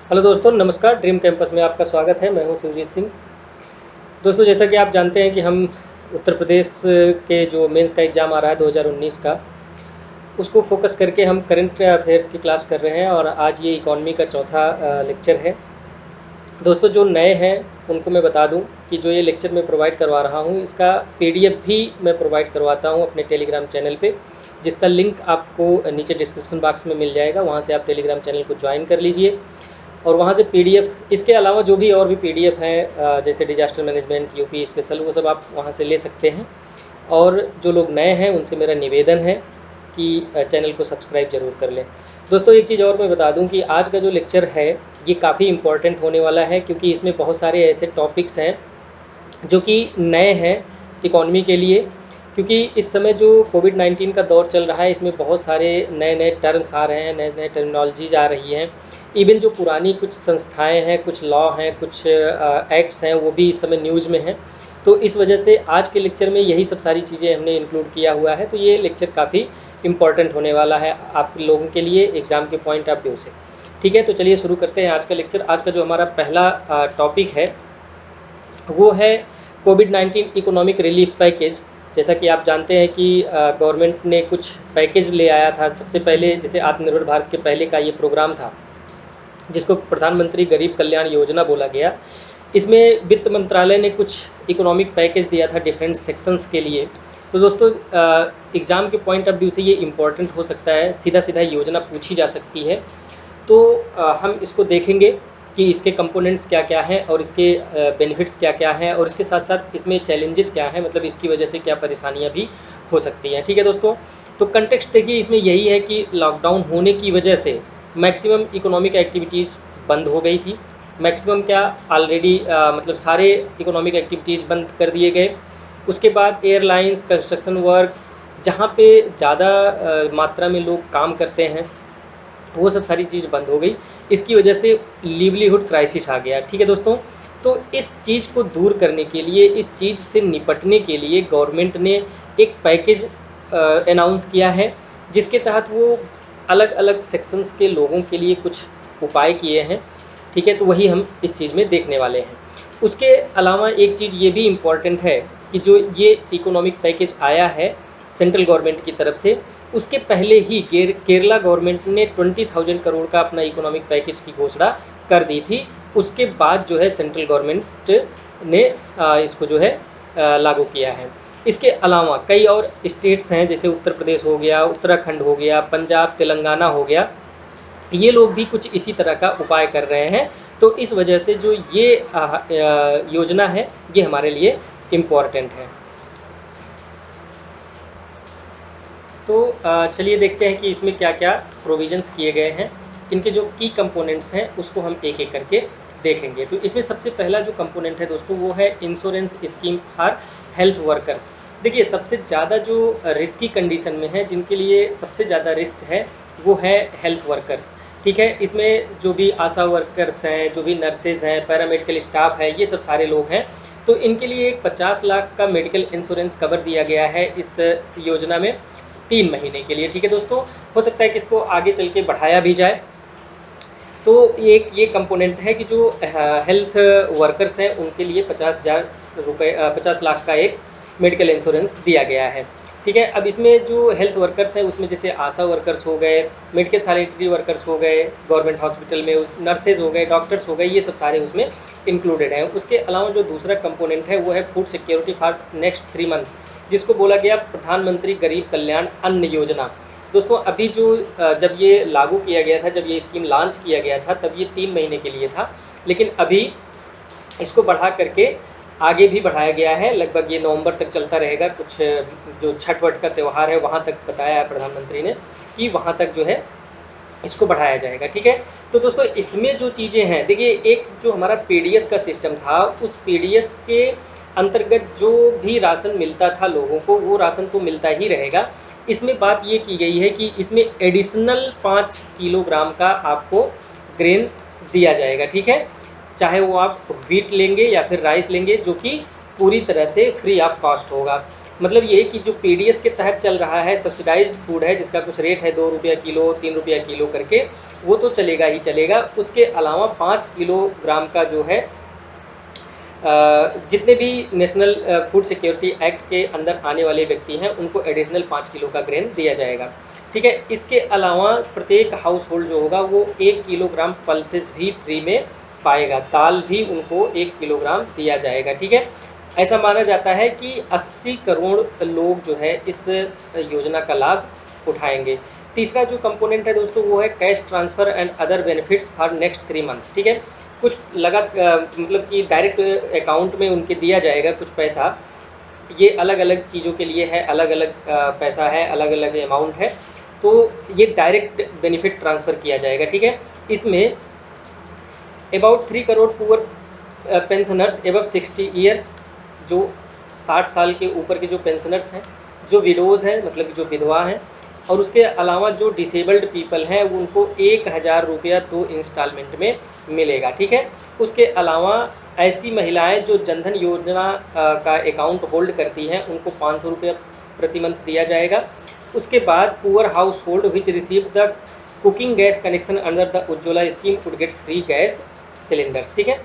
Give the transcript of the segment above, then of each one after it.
Hello दोस्तों, नमस्कार। Dream campus में आपका स्वागत है। मैं हूं शिवजीत सिंह। दोस्तों, जैसा कि आप जानते हैं कि हम उत्तर प्रदेश के जो मेंस का एग्ज़ाम आ रहा है 2019 का, उसको फोकस करके हम करंट अफेयर्स की क्लास कर रहे हैं और आज ये इकॉनमी का चौथा लेक्चर है। दोस्तों, जो नए हैं उनको मैं बता दूं कि जो ये लेक्चर मैं प्रोवाइड करवा रहा हूं, इसका पीडीएफ भी मैं प्रोवाइड करवाता हूं अपने टेलीग्राम चैनल पे, जिसका लिंक आपको नीचे डिस्क्रिप्शन बॉक्स में मिल जाएगा। वहां से आप टेलीग्राम चैनल को ज्वाइन कर लीजिए और वहाँ से पीडीएफ, इसके अलावा जो भी और भी पीडीएफ हैं जैसे डिजास्टर मैनेजमेंट, यूपी स्पेशल, वो सब आप वहाँ से ले सकते हैं। और जो लोग नए हैं उनसे मेरा निवेदन है कि चैनल को सब्सक्राइब जरूर कर लें। दोस्तों, एक चीज़ और मैं बता दूं कि आज का जो लेक्चर है ये काफ़ी इम्पोर्टेंट होने वाला है, क्योंकि इसमें बहुत सारे ऐसे टॉपिक्स हैं जो कि नए हैं इकॉनमी के लिए। क्योंकि इस समय जो कोविड-19 का दौर चल रहा है, इसमें बहुत सारे नए नए टर्म्स आ रहे हैं, नए नए टर्मिनोलॉजीज आ रही हैं। इवन जो पुरानी कुछ संस्थाएं हैं, कुछ लॉ हैं, कुछ एक्ट्स हैं, वो भी इस समय न्यूज़ में हैं। तो इस वजह से आज के लेक्चर में यही सब सारी चीज़ें हमने इंक्लूड किया हुआ है। तो ये लेक्चर काफ़ी इम्पॉर्टेंट होने वाला है आप लोगों के लिए एग्ज़ाम के पॉइंट ऑफ व्यू से। ठीक है, तो चलिए शुरू करते हैं आज का लेक्चर। आज का जो हमारा पहला टॉपिक है वो है कोविड-19 इकोनॉमिक रिलीफ पैकेज। जैसा कि आप जानते हैं कि गवर्नमेंट ने कुछ पैकेज ले आया था। सबसे पहले जैसे आत्मनिर्भर भारत के पहले का ये प्रोग्राम था, जिसको प्रधानमंत्री गरीब कल्याण योजना बोला गया। इसमें वित्त मंत्रालय ने कुछ इकोनॉमिक पैकेज दिया था डिफरेंट सेक्शंस के लिए। तो दोस्तों, एग्ज़ाम के पॉइंट ऑफ व्यू से ये इम्पोर्टेंट हो सकता है, सीधा सीधा योजना पूछी जा सकती है। तो हम इसको देखेंगे कि इसके कंपोनेंट्स क्या क्या हैं और इसके बेनिफिट्स क्या क्या हैं, और इसके साथ साथ इसमें चैलेंजेस क्या हैं, मतलब इसकी वजह से क्या परेशानियां भी हो सकती हैं। ठीक है दोस्तों, तो कंटेक्स्ट देखिए, इसमें यही है कि लॉकडाउन होने की वजह से मैक्सिमम इकोनॉमिक एक्टिविटीज़ बंद हो गई थी। मैक्सिमम क्या, ऑलरेडी मतलब सारे इकोनॉमिक एक्टिविटीज़ बंद कर दिए गए। उसके बाद एयरलाइंस, कंस्ट्रक्शन वर्क्स, जहाँ पे ज़्यादा मात्रा में लोग काम करते हैं, वो सब सारी चीज़ बंद हो गई। इसकी वजह से लिवलीहुड क्राइसिस आ गया। ठीक है दोस्तों, तो इस चीज़ को दूर करने के लिए, इस चीज़ से निपटने के लिए गवर्नमेंट ने एक पैकेज अनाउंस किया है, जिसके तहत वो अलग अलग सेक्शंस के लोगों के लिए कुछ उपाय किए हैं। ठीक है, तो वही हम इस चीज़ में देखने वाले हैं। उसके अलावा एक चीज़ ये भी इम्पॉर्टेंट है कि जो ये इकोनॉमिक पैकेज आया है सेंट्रल गवर्नमेंट की तरफ से, उसके पहले ही केरला गवर्नमेंट ने 20,000 करोड़ का अपना इकोनॉमिक पैकेज की घोषणा कर दी थी। उसके बाद जो है सेंट्रल गवर्नमेंट ने इसको जो है लागू किया है। इसके अलावा कई और स्टेट्स हैं, जैसे उत्तर प्रदेश हो गया, उत्तराखंड हो गया, पंजाब, तेलंगाना हो गया, ये लोग भी कुछ इसी तरह का उपाय कर रहे हैं। तो इस वजह से जो ये योजना है ये हमारे लिए इम्पॉर्टेंट है। तो चलिए देखते हैं कि इसमें क्या क्या प्रोविजंस किए गए हैं। इनके जो की कंपोनेंट्स हैं उसको हम एक एक करके देखेंगे। तो इसमें सबसे पहला जो कंपोनेंट है दोस्तों, वो है insurance scheme for health workers. देखिए, सबसे ज़्यादा जो रिस्की कंडीशन में है, जिनके लिए सबसे ज़्यादा रिस्क है, वो है हेल्थ वर्कर्स। ठीक है, इसमें जो भी आशा वर्कर्स हैं, जो भी नर्सेज हैं, पैरामेडिकल स्टाफ है, ये सब सारे लोग हैं। तो इनके लिए एक 50 लाख का मेडिकल इंश्योरेंस कवर दिया गया है इस योजना में 3 महीने के लिए। ठीक है दोस्तों, हो सकता है कि इसको आगे चल के बढ़ाया भी जाए। तो ये कंपोनेंट है कि जो हेल्थ वर्कर्स हैं उनके लिए 50,000 रुपये, 50 लाख का एक मेडिकल इंश्योरेंस दिया गया है। ठीक है, अब इसमें जो हेल्थ वर्कर्स हैं उसमें जैसे आशा वर्कर्स हो गए, मेडिकल सैनिटरी वर्कर्स हो गए गवर्नमेंट हॉस्पिटल में, उस नर्सेज हो गए, डॉक्टर्स हो गए, ये सब सारे उसमें इंक्लूडेड हैं। उसके अलावा जो दूसरा कंपोनेंट है वो है food security for next 3 month, जिसको बोला गया प्रधानमंत्री गरीब कल्याण अन्न योजना। दोस्तों, अभी जो जब ये लागू किया गया था, जब ये स्कीम लॉन्च किया गया था, तब ये 3 महीने के लिए था, लेकिन अभी इसको बढ़ा करके आगे भी बढ़ाया गया है। लगभग ये नवंबर तक चलता रहेगा। कुछ जो छठ वठ का त्यौहार है वहाँ तक बताया है प्रधानमंत्री ने कि वहाँ तक जो है इसको बढ़ाया जाएगा। ठीक है, तो दोस्तों इसमें जो चीज़ें हैं, देखिए, एक जो हमारा पीडीएस का सिस्टम था, उस पीडीएस के अंतर्गत जो भी राशन मिलता था लोगों को, वो राशन तो मिलता ही रहेगा। इसमें बात ये की गई है कि इसमें एडिशनल 5 किलोग्राम का आपको ग्रेन दिया जाएगा। ठीक है, चाहे वो आप व्हीट लेंगे या फिर राइस लेंगे, जो कि पूरी तरह से फ्री ऑफ कॉस्ट होगा। मतलब ये कि जो पीडीएस के तहत चल रहा है सब्सिडाइज्ड फूड है, जिसका कुछ रेट है 2 रुपया किलो, 3 रुपया किलो करके, वो तो चलेगा ही चलेगा। उसके अलावा 5 किलोग्राम का जो है जितने भी नेशनल फूड सिक्योरिटी एक्ट के अंदर आने वाले व्यक्ति हैं उनको एडिशनल 5 किलो का ग्रेन दिया जाएगा। ठीक है, इसके अलावा प्रत्येक हाउस होल्ड जो होगा वो 1 किलोग्राम पल्सेस भी फ्री में पाएगा। दाल भी उनको 1 किलोग्राम दिया जाएगा। ठीक है, ऐसा माना जाता है कि 80 करोड़ लोग जो है इस योजना का लाभ उठाएंगे। तीसरा जो कंपोनेंट है दोस्तों वो है cash transfer and other benefits for next 3 month. ठीक है, कुछ लगा मतलब कि डायरेक्ट अकाउंट में उनके दिया जाएगा कुछ पैसा। ये अलग अलग चीज़ों के लिए है, अलग अलग पैसा है, अलग अलग अमाउंट है, तो ये डायरेक्ट बेनिफिट ट्रांसफ़र किया जाएगा। ठीक है, इसमें about 3 crore poor pensioners above 60 years, जो 60 साल के ऊपर के जो पेंशनर्स हैं, जो विडोज़ हैं मतलब जो विधवा हैं, और उसके अलावा जो डिसेबल्ड पीपल हैं उनको 1000 रुपया 2 इंस्टॉलमेंट में मिलेगा। ठीक है, उसके अलावा ऐसी महिलाएं जो जनधन योजना का अकाउंट होल्ड करती हैं उनको 500 रुपया प्रति मंथ दिया जाएगा। उसके बाद poor house hold which receive the cooking gas connection under the Ujjwala scheme would get free gas cylinders. ठीक है,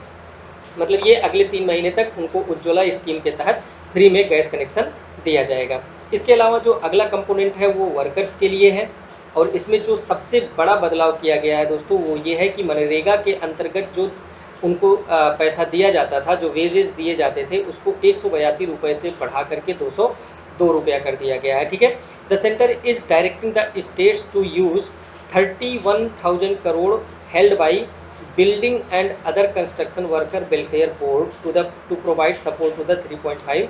मतलब ये अगले 3 महीने तक उनको उज्ज्वला स्कीम के तहत फ्री में गैस कनेक्शन दिया जाएगा। इसके अलावा जो अगला कंपोनेंट है वो वर्कर्स के लिए है, और इसमें जो सबसे बड़ा बदलाव किया गया है दोस्तों वो ये है कि मनरेगा के अंतर्गत जो उनको पैसा दिया जाता था, जो वेजेस दिए जाते थे, उसको 182 रुपये से बढ़ा करके 202 रुपया कर दिया गया है। ठीक है, the centre is directing the states to use 31,000 crore held by building and other construction worker welfare board to provide support to the 3.5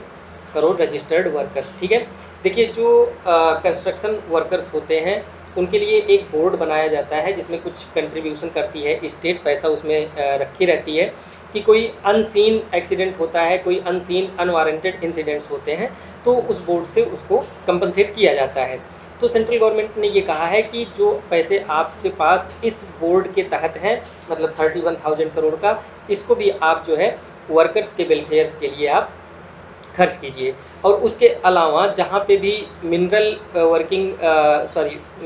crore registered workers. ठीक है, देखिए जो कंस्ट्रक्शन वर्कर्स होते हैं उनके लिए एक बोर्ड बनाया जाता है जिसमें कुछ कंट्रीब्यूशन करती है स्टेट, पैसा उसमें रखी रहती है कि कोई अनसीन एक्सीडेंट होता है, कोई अनसीन अनवारंटेड इंसिडेंट्स होते हैं, तो उस बोर्ड से उसको कंपनसेट किया जाता है। तो सेंट्रल गवर्नमेंट ने ये कहा है कि जो पैसे आपके पास इस बोर्ड के तहत हैं, मतलब 31,000 करोड़ का, इसको भी आप जो है वर्कर्स के वेलफेयर्स के लिए आप खर्च कीजिए। और उसके अलावा जहाँ पे भी मिनरल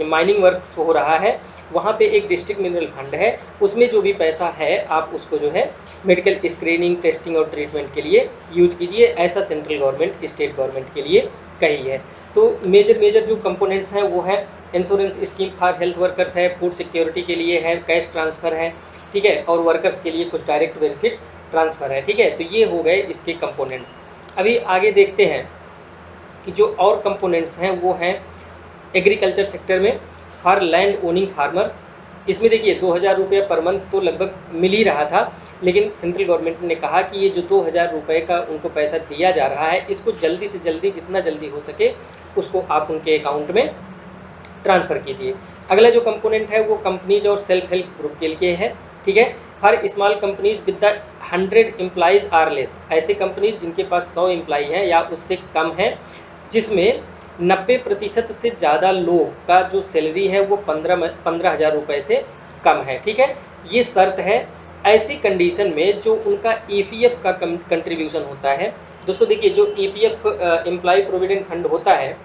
माइनिंग वर्क्स हो रहा है वहाँ पे एक डिस्ट्रिक्ट मिनरल फंड है, उसमें जो भी पैसा है आप उसको जो है मेडिकल स्क्रीनिंग, टेस्टिंग और ट्रीटमेंट के लिए यूज कीजिए। ऐसा सेंट्रल गवर्नमेंट स्टेट गवर्नमेंट के लिए कही है। तो मेजर जो कंपोनेंट्स हैं वो है insurance scheme for health workers है, फूड सिक्योरिटी के लिए है, कैश ट्रांसफ़र है, ठीक है, और वर्कर्स के लिए कुछ डायरेक्ट बेनिफिट ट्रांसफ़र है। ठीक है, तो ये हो गए इसके कंपोनेंट्स। अभी आगे देखते हैं कि जो और कंपोनेंट्स हैं वो हैं एग्रीकल्चर सेक्टर में फॉर लैंड ओनिंग फार्मर्स। इसमें देखिए 2000 रुपये पर मंथ तो लगभग मिल ही रहा था, लेकिन सेंट्रल गवर्नमेंट ने कहा कि ये जो 2000 रुपये का उनको पैसा दिया जा रहा है इसको जल्दी से जल्दी, जितना जल्दी हो सके उसको आप उनके अकाउंट में ट्रांसफ़र कीजिए। अगला जो कंपोनेंट है वो कंपनीज और सेल्फ हेल्प ग्रुप के लिए है। ठीक है, हर small companies with the 100 employees or less, ऐसे कंपनीज जिनके पास 100 एम्प्लॉई हैं या उससे कम है, जिसमें 90% से ज़्यादा लोग का जो सैलरी है वो 15,000 रुपये से कम है। ठीक है, ये शर्त है ऐसी कंडीशन में जो उनका EPF का कंट्रीब्यूशन होता है। दोस्तों देखिए जो EPF एम्प्लॉय प्रोविडेंट फंड होता है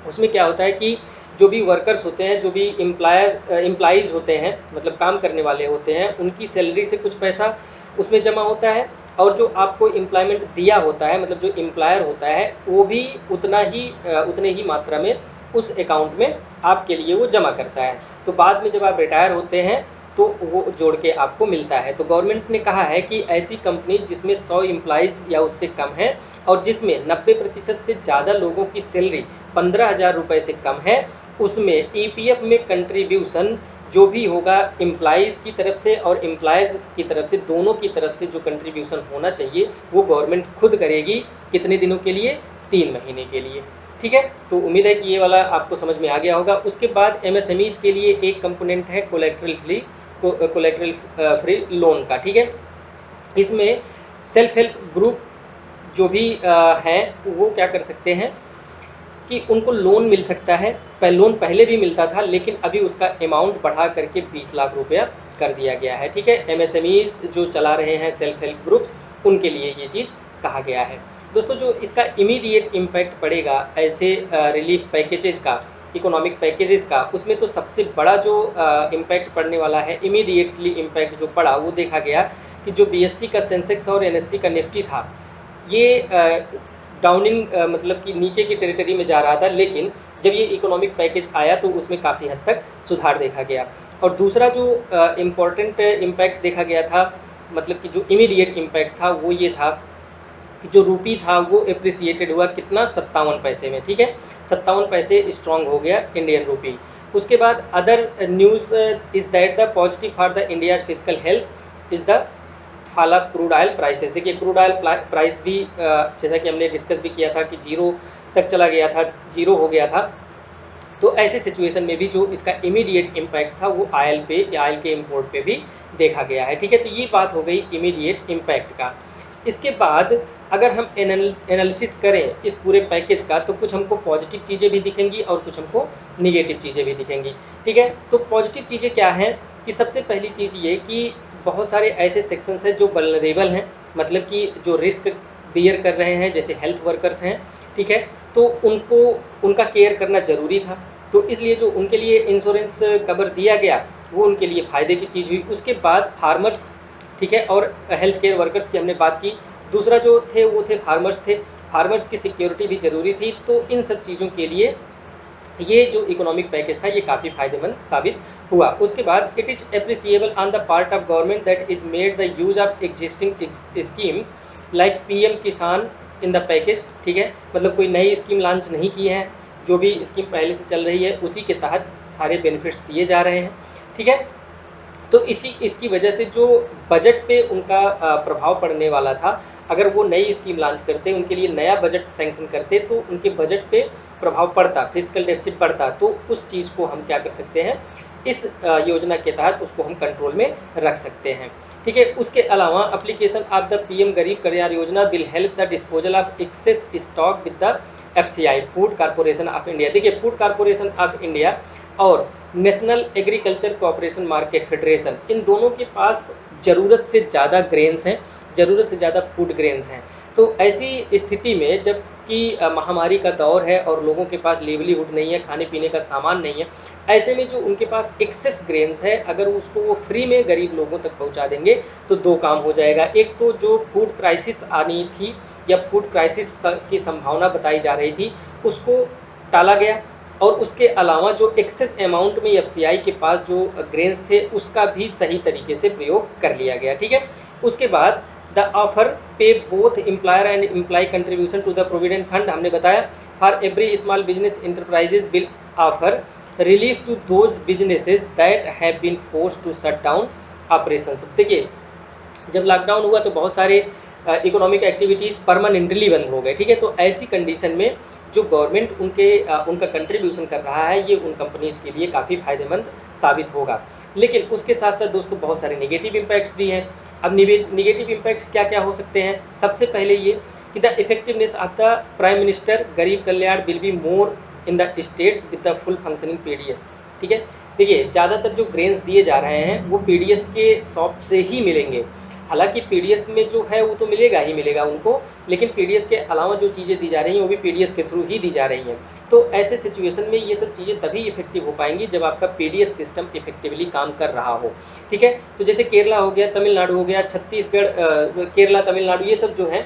उसमें क्या होता है कि जो भी वर्कर्स होते हैं, जो भी एम्प्लॉइज़ होते हैं, मतलब काम करने वाले होते हैं, उनकी सैलरी से कुछ पैसा उसमें जमा होता है, और जो आपको एम्प्लॉयमेंट दिया होता है, मतलब जो एम्प्लॉयर होता है वो भी उतने ही मात्रा में उस अकाउंट में आपके लिए वो जमा करता है। तो बाद में जब आप रिटायर होते हैं तो वो जोड़ के आपको मिलता है। तो गवर्नमेंट ने कहा है कि ऐसी कंपनी जिसमें 100 एम्प्लॉइज़ या उससे कम है और जिसमें 90% से ज़्यादा लोगों की सैलरी 15,000 रुपये से कम है, उसमें EPF में कंट्रीब्यूशन जो भी होगा एम्प्लॉइज़ की तरफ से और एम्प्लॉयज़ की तरफ से, दोनों की तरफ से जो कंट्रीब्यूशन होना चाहिए वो गवर्नमेंट खुद करेगी। कितने दिनों के लिए? 3 महीने के लिए। ठीक है, तो उम्मीद है कि ये वाला आपको समझ में आ गया होगा। उसके बाद MSMEs के लिए एक कंपोनेंट है कोलेटरल फ्री लोन का। ठीक है, इसमें सेल्फ हेल्प ग्रुप जो भी हैं वो क्या कर सकते हैं कि उनको लोन मिल सकता है। लोन पहले भी मिलता था लेकिन अभी उसका अमाउंट बढ़ा करके 20 लाख रुपया कर दिया गया है। ठीक है, MSMEs जो चला रहे हैं सेल्फ हेल्प ग्रुप्स, उनके लिए ये चीज़ कहा गया है। दोस्तों जो इसका इमीडिएट इम्पैक्ट पड़ेगा ऐसे रिलीफ पैकेजेस का, इकोनॉमिक पैकेजेस का, उसमें तो सबसे बड़ा जो इम्पैक्ट पड़ने वाला है, इमीडिएटली इम्पैक्ट जो पड़ा वो देखा गया कि जो बीएससी का सेंसेक्स और एनएससी का निफ्टी था, ये डाउनिंग मतलब कि नीचे की टेरिटरी में जा रहा था, लेकिन जब ये इकोनॉमिक पैकेज आया तो उसमें काफ़ी हद तक सुधार देखा गया। और दूसरा जो इम्पोर्टेंट इम्पैक्ट देखा गया था, मतलब कि जो इमीडिएट इम्पैक्ट था वो ये था कि जो रूपी था वो एप्रिसिएटेड हुआ, कितना, 57 पैसे में, ठीक है, 57 पैसे स्ट्रांग हो गया इंडियन रूपी। उसके बाद other news is that the positive for the India's physical health is the fall of crude oil prices. देखिए क्रूड ऑयल प्राइस भी जैसा कि हमने डिस्कस भी किया था कि 0 तक चला गया था, 0 हो गया था। तो ऐसे सिचुएशन में भी जो इसका इमीडिएट इम्पैक्ट था वो ऑयल पे, ऑयल के इम्पोर्ट पे भी देखा गया है, ठीक है। तो ये बात हो गई इमीडिएट इम्पैक्ट का। इसके बाद अगर हम एनालिसिस करें इस पूरे पैकेज का तो कुछ हमको पॉजिटिव चीज़ें भी दिखेंगी और कुछ हमको निगेटिव चीज़ें भी दिखेंगी, ठीक है। तो पॉजिटिव चीज़ें क्या हैं कि सबसे पहली चीज़ ये कि बहुत सारे ऐसे सेक्शंस हैं जो वल्नरेबल हैं, मतलब कि जो रिस्क बियर कर रहे हैं, जैसे हेल्थ वर्कर्स हैं, ठीक है, तो उनको उनका केयर करना ज़रूरी था। तो इसलिए जो उनके लिए इंश्योरेंस कवर दिया गया वो उनके लिए फ़ायदे की चीज़ हुई। उसके बाद फार्मर्स, ठीक है, और हेल्थ केयर वर्कर्स की हमने बात की। दूसरा जो थे वो थे फार्मर्स थे, फार्मर्स की सिक्योरिटी भी ज़रूरी थी। तो इन सब चीज़ों के लिए ये जो इकोनॉमिक पैकेज था ये काफ़ी फायदेमंद साबित हुआ। उसके बाद it is appreciable on the part of government that is made the use of existing schemes like PM किसान इन द पैकेज, ठीक है, मतलब कोई नई स्कीम लॉन्च नहीं की है, जो भी स्कीम पहले से चल रही है उसी के तहत सारे बेनिफिट्स दिए जा रहे हैं, ठीक है। तो इसकी वजह से जो बजट पे उनका प्रभाव पड़ने वाला था, अगर वो नई स्कीम लॉन्च करते, उनके लिए नया बजट सैंक्शन करते तो उनके बजट पे प्रभाव पड़ता, फिजिकल डेफिसिट बढ़ता। तो उस चीज़ को हम क्या कर सकते हैं, इस योजना के तहत उसको हम कंट्रोल में रख सकते हैं, ठीक है। उसके अलावा application of the PM Garib Kalyan Yojana will help the disposal of excess stock with the FCI, food corporation of India. देखिए फूड कॉर्पोरेशन ऑफ इंडिया और national agriculture cooperation market federation, इन दोनों के पास ज़रूरत से ज़्यादा ग्रेन्स हैं, ज़रूरत से ज़्यादा फूड ग्रेन्स हैं। तो ऐसी स्थिति में जबकि महामारी का दौर है और लोगों के पास लिवलीहुड नहीं है, खाने पीने का सामान नहीं है, ऐसे में जो उनके पास एक्सेस ग्रेन्स है, अगर उसको वो फ्री में गरीब लोगों तक पहुंचा देंगे तो दो काम हो जाएगा। एक तो जो फूड क्राइसिस आनी थी या फूड क्राइसिस की संभावना बताई जा रही थी उसको टाला गया, और उसके अलावा जो एक्सेस अमाउंट में एफसीआई के पास जो ग्रेन्स थे उसका भी सही तरीके से प्रयोग कर लिया गया, ठीक है। उसके बाद the offer pay both employer and employee contribution to the provident fund, हमने बताया for every small business enterprises will offer relief to those businesses that have been forced to shut down operations. देखिए जब lockdown हुआ तो बहुत सारे economic activities permanently बंद हो गए, ठीक है। तो ऐसी कंडीशन में जो गवर्नमेंट उनका कंट्रीब्यूशन कर रहा है ये उन कंपनीज़ के लिए काफ़ी फायदेमंद साबित होगा। लेकिन उसके साथ साथ दोस्तों बहुत सारे नेगेटिव इम्पैक्ट्स भी हैं। अब निगेटिव इम्पैक्ट्स क्या क्या हो सकते हैं, सबसे पहले ये कि the effectiveness of the prime minister Garib Kalyan will be more in the states with the full functioning PDS, ठीक है। देखिए ज़्यादातर जो ग्रेन्स दिए जा रहे हैं वो पीडीएस के शॉप से ही मिलेंगे। हालांकि पीडीएस में जो है वो तो मिलेगा ही मिलेगा उनको, लेकिन पीडीएस के अलावा जो चीज़ें दी जा रही हैं वो भी पीडीएस के थ्रू ही दी जा रही हैं। तो ऐसे सिचुएशन में ये सब चीज़ें तभी इफेक्टिव हो पाएंगी जब आपका पीडीएस सिस्टम इफेक्टिवली काम कर रहा हो, ठीक है। तो जैसे केरला हो गया, तमिलनाडु हो गया, छत्तीसगढ़, केरला, तमिलनाडु, ये सब जो हैं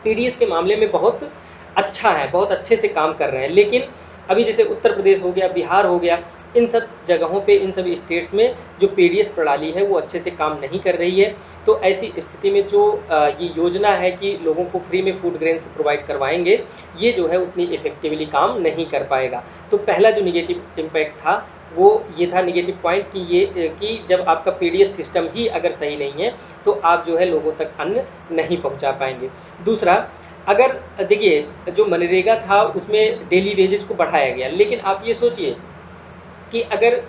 पीडीएस के मामले में बहुत अच्छा है, बहुत अच्छे से काम कर रहे हैं। लेकिन अभी जैसे उत्तर प्रदेश हो गया, बिहार हो गया, इन सब जगहों पे, इन सब स्टेट्स में जो पीडीएस प्रणाली है वो अच्छे से काम नहीं कर रही है। तो ऐसी स्थिति में जो ये योजना है कि लोगों को फ्री में फूड ग्रेन्स प्रोवाइड करवाएंगे, ये जो है उतनी इफेक्टिवली काम नहीं कर पाएगा। तो पहला जो निगेटिव इम्पैक्ट था वो ये था, निगेटिव पॉइंट कि जब आपका पीडीएस सिस्टम ही अगर सही नहीं है तो आप जो है लोगों तक अन्न नहीं पहुंचा पाएंगे। दूसरा, अगर देखिए जो मनरेगा था उसमें डेली वेजेस को बढ़ाया गया, लेकिन आप ये सोचिए कि अगर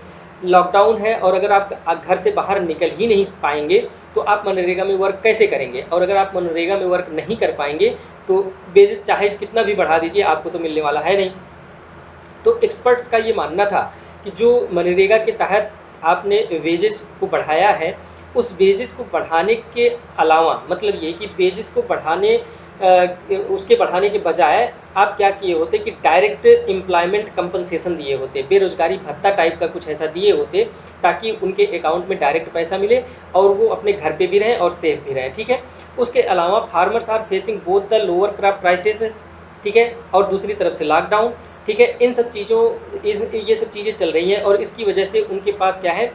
लॉकडाउन है और अगर आप घर से बाहर निकल ही नहीं पाएंगे तो आप मनरेगा में वर्क कैसे करेंगे, और अगर आप मनरेगा में वर्क नहीं कर पाएंगे तो वेजेस चाहे कितना भी बढ़ा दीजिए आपको तो मिलने वाला है नहीं। तो एक्सपर्ट्स का ये मानना था कि जो मनरेगा के तहत आपने वेजेस को बढ़ाया है, उस वेजेस को बढ़ाने के अलावा, मतलब ये कि वेजेस को बढ़ाने उसके बढ़ाने के बजाय आप क्या किए होते कि डायरेक्ट एम्प्लॉयमेंट कंपनसेशन दिए होते, बेरोजगारी भत्ता टाइप का कुछ ऐसा दिए होते, ताकि उनके अकाउंट में डायरेक्ट पैसा मिले और वो अपने घर पे भी रहें और सेफ भी रहें, ठीक है। उसके अलावा farmers are facing both the lower crop prices, ठीक है, और दूसरी तरफ से लॉकडाउन, ठीक है। इन सब चीज़ों ये सब चीज़ें चल रही हैं और इसकी वजह से उनके पास क्या है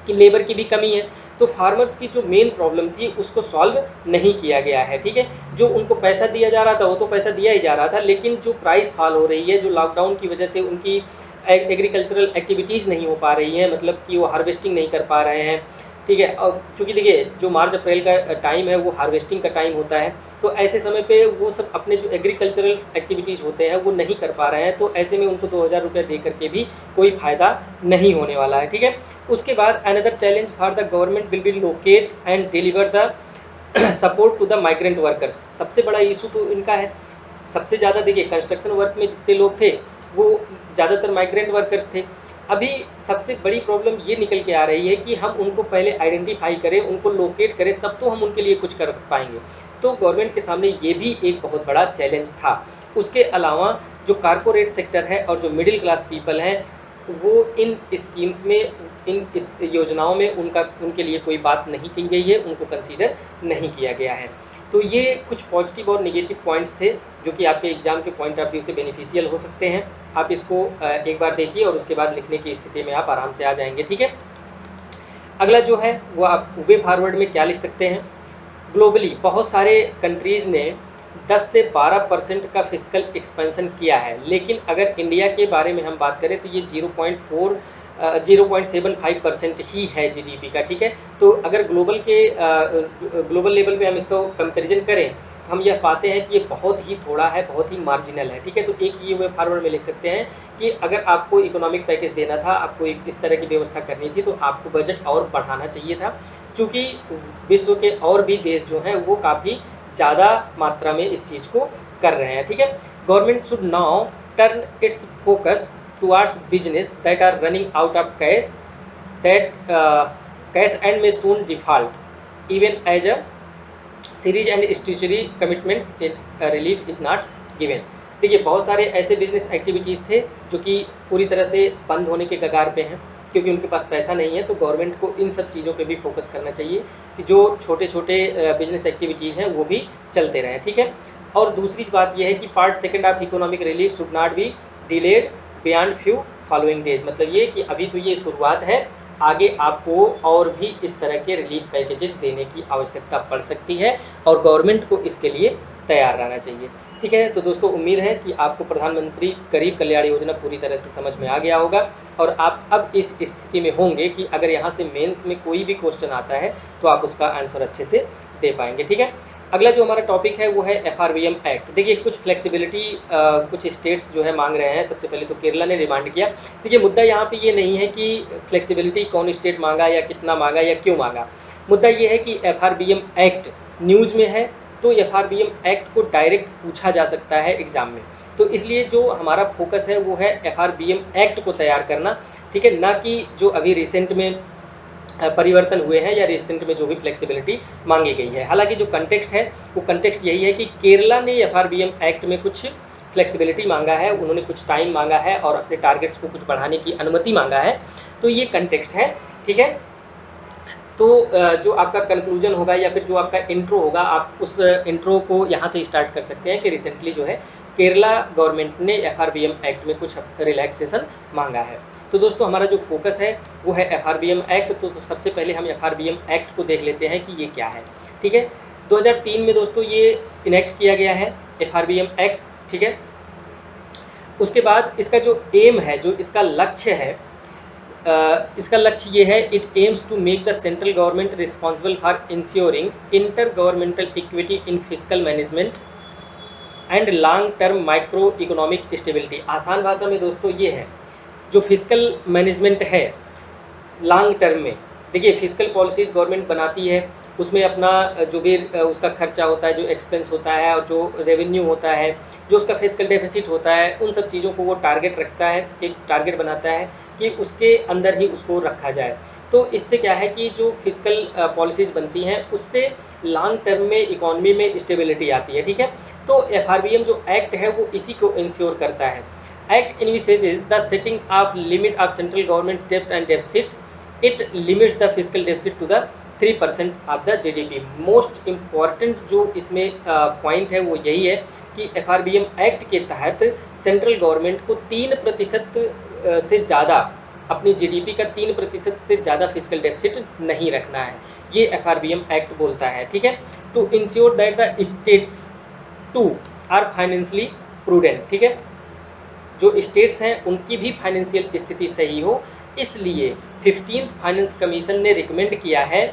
कि लेबर की भी कमी है। तो फार्मर्स की जो मेन प्रॉब्लम थी उसको सॉल्व नहीं किया गया है, ठीक है। जो उनको पैसा दिया जा रहा था वो तो पैसा दिया ही जा रहा था, लेकिन जो प्राइस फॉल हो रही है, जो लॉकडाउन की वजह से उनकी एग्रीकल्चरल एक्टिविटीज़ नहीं हो पा रही हैं, मतलब कि वो हार्वेस्टिंग नहीं कर पा रहे हैं, ठीक है। और चूँकि देखिए जो मार्च अप्रैल का टाइम है वो हार्वेस्टिंग का टाइम होता है, तो ऐसे समय पे वो सब अपने जो एग्रीकल्चरल एक्टिविटीज़ होते हैं वो नहीं कर पा रहे हैं, तो ऐसे में उनको 2000 रुपये दे करके भी कोई फ़ायदा नहीं होने वाला है, ठीक है। उसके बाद another challenge for the government will be locate and deliver the support to the migrant workers. सबसे बड़ा इशू तो इनका है। सबसे ज़्यादा देखिए कंस्ट्रक्शन वर्क में जितने लोग थे वो ज़्यादातर माइग्रेंट वर्कर्स थे। अभी सबसे बड़ी प्रॉब्लम ये निकल के आ रही है कि हम उनको पहले आइडेंटिफाई करें, उनको लोकेट करें, तब तो हम उनके लिए कुछ कर पाएंगे। तो गवर्नमेंट के सामने ये भी एक बहुत बड़ा चैलेंज था। उसके अलावा जो कारपोरेट सेक्टर है और जो मिडिल क्लास पीपल हैं वो इन स्कीम्स में, इस योजनाओं में उनके लिए कोई बात नहीं की गई है, उनको कंसीडर नहीं किया गया है। तो ये कुछ पॉजिटिव और नेगेटिव पॉइंट्स थे जो कि आपके एग्जाम के पॉइंट ऑफ व्यू से बेनिफिशियल हो सकते हैं। आप इसको एक बार देखिए और उसके बाद लिखने की स्थिति में आप आराम से आ जाएंगे, ठीक है। अगला जो है वो आप वे फॉरवर्ड में क्या लिख सकते हैं। ग्लोबली बहुत सारे कंट्रीज़ ने 10 से 12% का फिस्कल एक्सपेंशन किया है, लेकिन अगर इंडिया के बारे में हम बात करें तो ये 0.75% ही है जीडीपी का, ठीक है। तो अगर ग्लोबल लेवल पे हम इसको कंपैरिजन करें तो हम यह पाते हैं कि ये बहुत ही थोड़ा है, बहुत ही मार्जिनल है, ठीक है। तो एक ये वे फॉरवर्ड में लिख सकते हैं कि अगर आपको इकोनॉमिक पैकेज देना था, आपको इस तरह की व्यवस्था करनी थी, तो आपको बजट और बढ़ाना चाहिए था, क्योंकि विश्व के और भी देश जो हैं वो काफ़ी ज़्यादा मात्रा में इस चीज़ को कर रहे हैं, ठीक है। Government should now turn its focus towards business that are running out of cash and may soon default even as a series and statutory commitments it relief is not given. देखिए बहुत सारे ऐसे बिजनेस एक्टिविटीज़ थे जो कि पूरी तरह से बंद होने के कगार पे हैं, क्योंकि उनके पास पैसा नहीं है। तो गवर्नमेंट को इन सब चीज़ों पे भी फोकस करना चाहिए कि जो छोटे छोटे बिजनेस एक्टिविटीज़ हैं वो भी चलते रहें, ठीक है। और दूसरी बात यह है कि part second of economic relief should not be delayed beyond few following days. मतलब ये कि अभी तो ये शुरुआत है, आगे आपको और भी इस तरह के रिलीफ पैकेजेस देने की आवश्यकता पड़ सकती है और गवर्नमेंट को इसके लिए तैयार रहना चाहिए, ठीक है। तो दोस्तों उम्मीद है कि आपको प्रधानमंत्री गरीब कल्याण योजना पूरी तरह से समझ में आ गया होगा और आप अब इस स्थिति में होंगे कि अगर यहाँ से मेंस में कोई भी क्वेश्चन आता है तो आप उसका आंसर अच्छे से दे पाएंगे, ठीक है। अगला जो हमारा टॉपिक है वो है FRBM एक्ट। देखिए कुछ फ्लेक्सिबिलिटी कुछ स्टेट्स जो है मांग रहे हैं। सबसे पहले तो केरला ने डिमांड किया। देखिए मुद्दा यहाँ पे ये नहीं है कि फ्लेक्सिबिलिटी कौन स्टेट मांगा या कितना मांगा या क्यों मांगा। मुद्दा ये है कि FRBM एक्ट न्यूज़ में है, तो FRBM एक्ट को डायरेक्ट पूछा जा सकता है एग्ज़ाम में। तो इसलिए जो हमारा फोकस है वो है FRBM एक्ट को तैयार करना, ठीक है, ना कि जो अभी रिसेंट में परिवर्तन हुए हैं या रिसेंट में जो भी फ्लेक्सिबिलिटी मांगी गई है। हालांकि जो कंटेक्स्ट है वो कंटेक्स्ट यही है कि केरला ने FRBM एक्ट में कुछ फ्लेक्सिबिलिटी मांगा है, उन्होंने कुछ टाइम मांगा है और अपने टारगेट्स को कुछ बढ़ाने की अनुमति मांगा है। तो ये कंटेक्स्ट है, ठीक है। तो जो आपका कंक्लूजन होगा या फिर जो आपका इंट्रो होगा, आप उस इंट्रो को यहाँ से स्टार्ट कर सकते हैं कि रिसेंटली जो है केरला गवर्नमेंट ने FRBM एक्ट में कुछ रिलैक्सेशन मांगा है। तो दोस्तों हमारा जो फोकस है वो है FRBM एक्ट। तो सबसे पहले हम FRBM एक्ट को देख लेते हैं कि ये क्या है, ठीक है। 2003 में दोस्तों ये इनेक्ट किया गया है FRBM एक्ट, ठीक है। उसके बाद इसका जो एम है, जो इसका लक्ष्य है, इसका लक्ष्य ये है, it aims to make the central government responsible for ensuring inter governmental equity in fiscal management and long term micro economic stability. आसान भाषा में दोस्तों ये है, जो फिस्कल मैनेजमेंट है लॉन्ग टर्म में, देखिए फिस्कल पॉलिसीज़ गवर्नमेंट बनाती है, उसमें अपना जो भी उसका खर्चा होता है, जो एक्सपेंस होता है और जो रेवेन्यू होता है, जो उसका फिस्कल डेफिसिट होता है, उन सब चीज़ों को वो टारगेट रखता है, एक टारगेट बनाता है कि उसके अंदर ही उसको रखा जाए। तो इससे क्या है कि जो फिजिकल पॉलिसीज़ बनती हैं उससे लॉन्ग टर्म में इकोनॉमी में स्टेबिलिटी आती है, ठीक है। तो FRBM जो एक्ट है वो इसी को इंश्योर करता है। Act envisages the setting of limit of central government debt and deficit. It limits the fiscal deficit to the 3% of the GDP. Most important जो इसमें पॉइंट है वो यही है कि FRBM एक्ट के तहत सेंट्रल गवर्नमेंट को 3% से ज़्यादा अपनी GDP का 3% से ज़्यादा फिजिकल डेफिसिट नहीं रखना है, ये FRBM एक्ट बोलता है, ठीक है। To ensure that the states too are financially prudent, ठीक है, जो स्टेट्स हैं उनकी भी फाइनेंशियल स्थिति सही हो, इसलिए 15th फाइनेंस कमीशन ने रिकमेंड किया है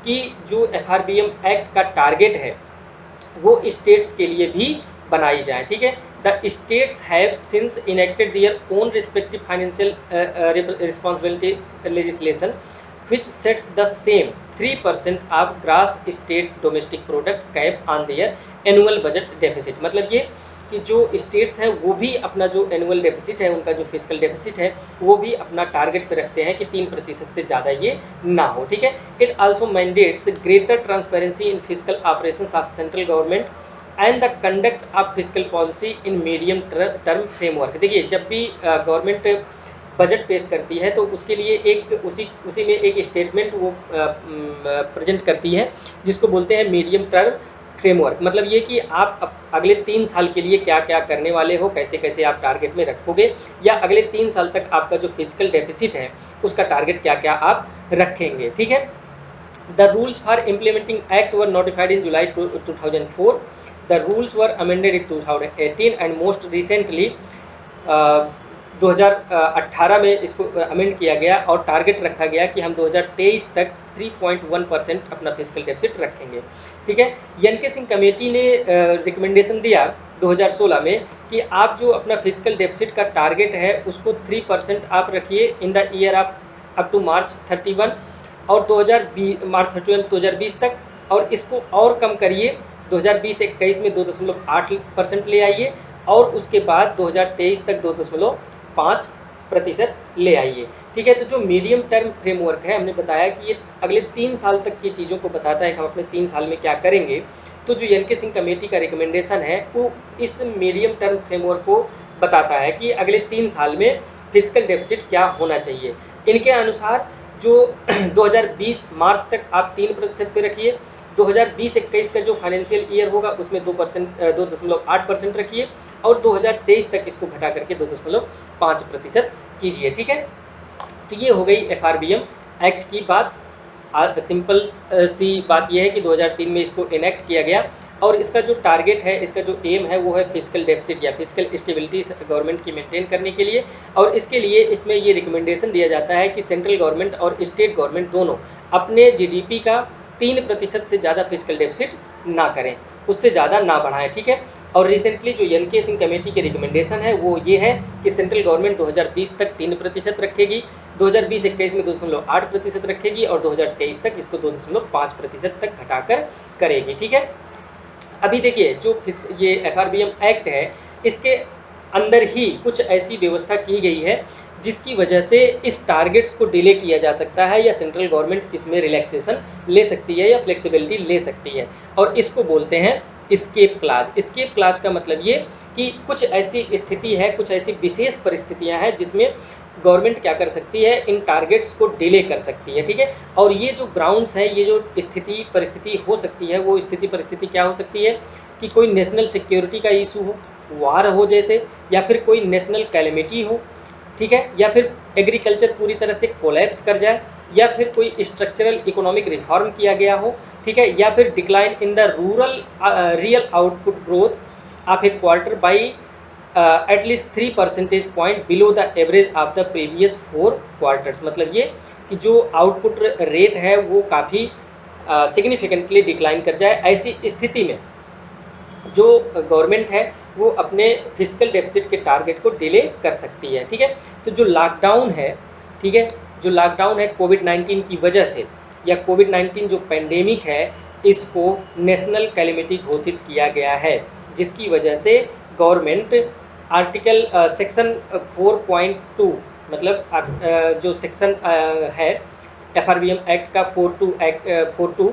कि जो FRBM एक्ट का टारगेट है वो स्टेट्स के लिए भी बनाई जाए, ठीक है। The states have since enacted their own respective financial responsibility legislation which sets the same 3% of gross state domestic product cap on their annual budget deficit। मतलब ये कि जो स्टेट्स हैं वो भी अपना जो एनुअल डेफिसिट है, उनका जो फिजिकल डेफिसिट है वो भी अपना टारगेट पे रखते हैं कि 3% से ज़्यादा ये ना हो, ठीक है। It also mandates greater transparency in physical operations of central government and the conduct of physical policy in medium term framework. देखिए, जब भी गवर्नमेंट बजट पेश करती है तो उसके लिए एक उसी में एक स्टेटमेंट वो प्रेजेंट करती है जिसको बोलते हैं मीडियम टर्म फ्रेमवर्क। मतलब ये कि आप अगले 3 साल के लिए क्या क्या करने वाले हो, कैसे कैसे आप टारगेट में रखोगे, या अगले 3 साल तक आपका जो फिजिकल डेफिसिट है उसका टारगेट क्या क्या आप रखेंगे, ठीक है। The rules for implementing act were notified in July 2004। The rules were amended in 2018 and most recently 2018 में इसको अमेंड किया गया और टारगेट रखा गया कि हम 2023 तक 3.1% अपना फिजिकल डेफिसिट रखेंगे, ठीक है। एन.के. सिंह कमेटी ने रिकमेंडेशन दिया 2016 में कि आप जो अपना फिजिकल डेफिसिट का टारगेट है उसको 3% आप रखिए in the year of up to March 31 और मार्च 31 2020 तक, और इसको और कम करिए 2020-21 में 2.8% ले आइए और उसके बाद 2023 तक 2.5% ले आइए, ठीक है। तो जो मीडियम टर्म फ्रेमवर्क है, हमने बताया कि ये अगले 3 साल तक की चीज़ों को बताता है कि हम अपने 3 साल में क्या करेंगे। तो जो एन.के. सिंह कमेटी का रिकमेंडेशन है वो इस मीडियम टर्म फ्रेमवर्क को बताता है कि अगले 3 साल में फिजिकल डेफिसिट क्या होना चाहिए। इनके अनुसार जो 2020 मार्च तक आप 3% पे रखिए, 2020-21 का जो फाइनेंशियल ईयर होगा उसमें 2.8% रखिए और 2023 तक इसको घटा करके 2.5% कीजिए, ठीक है। तो ये हो गई FRBM एक्ट की बात। सिंपल सी बात यह है कि 2003 में इसको इनेक्ट किया गया और इसका जो टारगेट है, इसका जो एम है वो है फिजिकल डेफिसिट या फिजिकल स्टेबिलिटी गवर्नमेंट की मेंटेन करने के लिए। और इसके लिए इसमें ये रिकमेंडेशन दिया जाता है कि सेंट्रल गवर्नमेंट और स्टेट गवर्नमेंट दोनों अपने GDP का 3% से ज़्यादा फिजिकल डेफिसिट ना करें, उससे ज़्यादा ना बढ़ाएं, ठीक है। और रिसेंटली जो एन.के. सिंह कमेटी के रिकमेंडेशन है वो ये है कि सेंट्रल गवर्नमेंट 2020 तक 3% रखेगी, 2020-21 में 2.8% रखेगी और 2023 तक इसको 2.5% तक घटाकर करेगी, ठीक है। अभी देखिए, जो ये FRBM एक्ट है इसके अंदर ही कुछ ऐसी व्यवस्था की गई है जिसकी वजह से इस टारगेट्स को डिले किया जा सकता है या सेंट्रल गवर्नमेंट इसमें रिलैक्सेशन ले सकती है या फ्लेक्सिबिलिटी ले सकती है, और इसको बोलते हैं एस्केप क्लाज। एस्केप क्लाज का मतलब ये कि कुछ ऐसी स्थिति है, कुछ ऐसी विशेष परिस्थितियां हैं जिसमें गवर्नमेंट क्या कर सकती है, इन टारगेट्स को डिले कर सकती है, ठीक है। और ये जो ग्राउंड्स है, ये जो स्थिति परिस्थिति हो सकती है, वो स्थिति परिस्थिति क्या हो सकती है कि कोई नेशनल सिक्योरिटी का इशू हो, वार हो जैसे, या फिर कोई नेशनल कैलेमिटी हो, ठीक है, या फिर एग्रीकल्चर पूरी तरह से कोलैप्स कर जाए, या फिर कोई स्ट्रक्चरल इकोनॉमिक रिफॉर्म किया गया हो, ठीक है, या फिर decline in the rural real output growth of A quarter by at least 3 percentage point below the average of the previous 4 quarters. मतलब ये कि जो आउटपुट रेट है वो काफ़ी सिग्निफिकेंटली डिक्लाइन कर जाए, ऐसी स्थिति में जो गवर्नमेंट है वो अपने फिजिकल डेफिसिट के टारगेट को डिले कर सकती है, ठीक है। तो जो लॉकडाउन है, ठीक है, जो लॉकडाउन है कोविड-19 की वजह से, या कोविड-19 जो पेंडेमिक है, इसको नेशनल कैलेमिटी घोषित किया गया है, जिसकी वजह से गवर्नमेंट आर्टिकल सेक्शन 4.2 मतलब जो सेक्शन है FRBM एक्ट का 42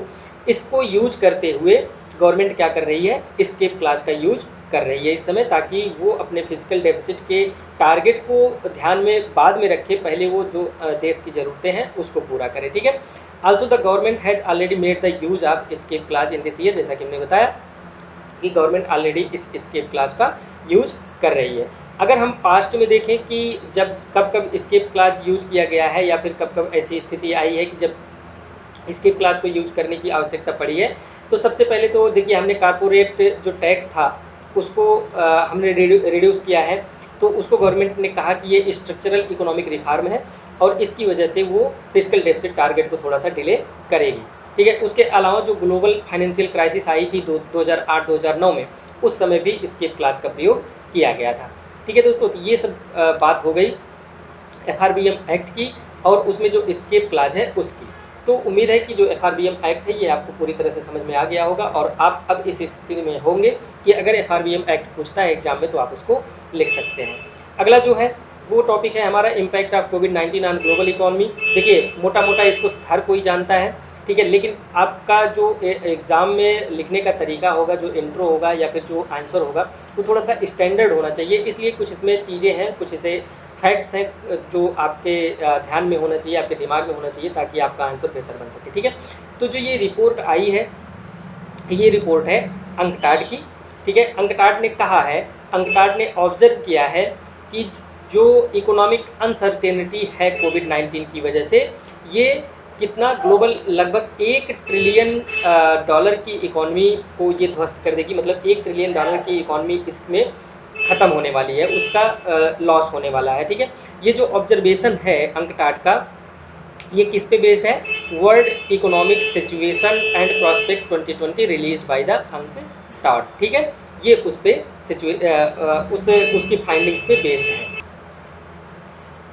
इसको यूज करते हुए गवर्नमेंट क्या कर रही है, एस्केप क्लॉज का यूज कर रही है इस समय, ताकि वो अपने फिजिकल डेफिसिट के टारगेट को ध्यान में बाद में रखे, पहले वो जो देश की ज़रूरतें हैं उसको पूरा करे। ठीक है। Also the government has already made the use of escape clause in this year, जैसा कि हमने बताया कि गवर्नमेंट ऑलरेडी इस एस्केप क्लॉज का यूज कर रही है। अगर हम पास्ट में देखें कि जब कब कब एस्केप क्लॉज यूज किया गया है या फिर कब कब ऐसी स्थिति आई है कि जब एस्केप क्लॉज को यूज करने की आवश्यकता पड़ी है, तो सबसे पहले तो देखिए हमने कारपोरेट जो टैक्स था उसको हमने रिड्यूस किया है, तो उसको गवर्नमेंट ने कहा कि ये स्ट्रक्चरल इकोनॉमिक रिफॉर्म है और इसकी वजह से वो फिस्कल डेफिसिट टारगेट को थोड़ा सा डिले करेगी। ठीक है। उसके अलावा जो ग्लोबल फाइनेंशियल क्राइसिस आई थी 2008-2009 में, उस समय भी एस्केप क्लॉज का प्रयोग किया गया था। ठीक है दोस्तों, तो ये सब बात हो गई FRBM एक्ट की और उसमें जो एस्केप क्लॉज है उसकी। तो उम्मीद है कि जो FRBM एक्ट है ये आपको पूरी तरह से समझ में आ गया होगा और आप अब इस स्थिति में होंगे कि अगर FRBM एक्ट पूछता है एग्जाम में तो आप उसको लिख सकते हैं। अगला जो है वो टॉपिक है हमारा impact of covid on global economy. देखिए मोटा मोटा इसको हर कोई जानता है, ठीक है, लेकिन आपका जो एग्ज़ाम में लिखने का तरीका होगा, जो इंट्रो होगा या फिर जो आंसर होगा, वो थोड़ा सा स्टैंडर्ड होना चाहिए। इसलिए कुछ इसमें चीज़ें हैं, कुछ ऐसे फैक्ट्स हैं जो आपके ध्यान में होना चाहिए, आपके दिमाग में होना चाहिए, ताकि आपका आंसर बेहतर बन सके। ठीक है। तो जो ये रिपोर्ट आई है, ये रिपोर्ट है अंकटाड की। ठीक है। अंकटाड ने कहा है, अंकटाड ने ऑब्जर्व किया है कि जो इकोनॉमिक अनसर्टेनिटी है कोविड-19 की वजह से, ये कितना ग्लोबल लगभग 1 ट्रिलियन डॉलर की इकॉनमी को ये ध्वस्त कर देगी। मतलब 1 ट्रिलियन डॉलर की इकॉनमी इसमें ख़त्म होने वाली है, उसका लॉस होने वाला है। ठीक है। ये जो ऑब्जर्वेशन है अंकटाड का, ये किस पे बेस्ड है? World economic situation and prospect 2020 released by the UNCTAD. ठीक है। ये उस पे उसकी फाइंडिंग्स पे बेस्ड है।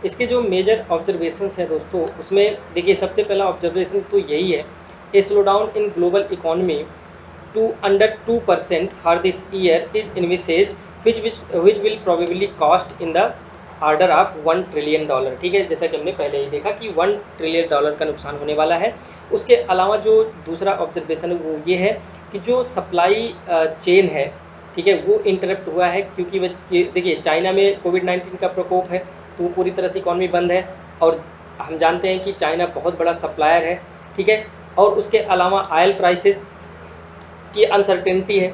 इसके जो मेजर ऑब्जर्वेशंस हैं दोस्तों, उसमें देखिए सबसे पहला ऑब्जर्वेशन तो यही है, a slow down in global economy to under 2% for this year is envisaged, which will probably cost in the order of $1 trillion। ठीक है, जैसा कि हमने पहले ही देखा कि $1 ट्रिलियन का नुकसान होने वाला है। उसके अलावा जो दूसरा ऑब्जर्वेशन है वो ये है कि जो सप्लाई चेन है, ठीक है, वो इंटरप्ट हुआ है, क्योंकि देखिए चाइना में कोविड-19 का प्रकोप है, तो पूरी तरह से इकॉनमी बंद है और हम जानते हैं कि चाइना बहुत बड़ा सप्लायर है। ठीक है। और उसके अलावा ऑयल प्राइसेस की अनसर्टेनिटी है,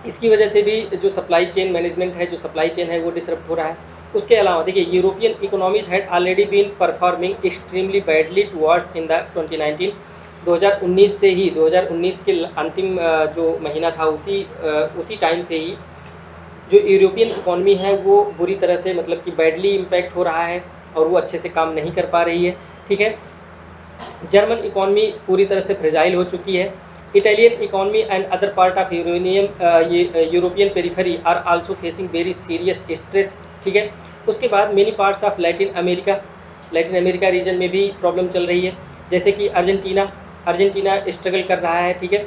इसकी वजह से भी जो सप्लाई चेन मैनेजमेंट है, जो सप्लाई चेन है वो डिसरप्ट हो रहा है। उसके अलावा देखिए European economies had already been performing extremely badly towards in the 2019। 2019 से ही, 2019 के अंतिम जो महीना था उसी टाइम से ही जो यूरोपियन इकोनॉमी है वो बुरी तरह से, मतलब कि बैडली इम्पैक्ट हो रहा है और वो अच्छे से काम नहीं कर पा रही है। ठीक है। जर्मन इकोनॉमी पूरी तरह से फ्रेजाइल हो चुकी है। Italian economy and other part of European periphery are also facing very serious stress. ठीक है। उसके बाद many parts of Latin America region में भी प्रॉब्लम चल रही है, जैसे कि अर्जेंटीना स्ट्रगल कर रहा है। ठीक है।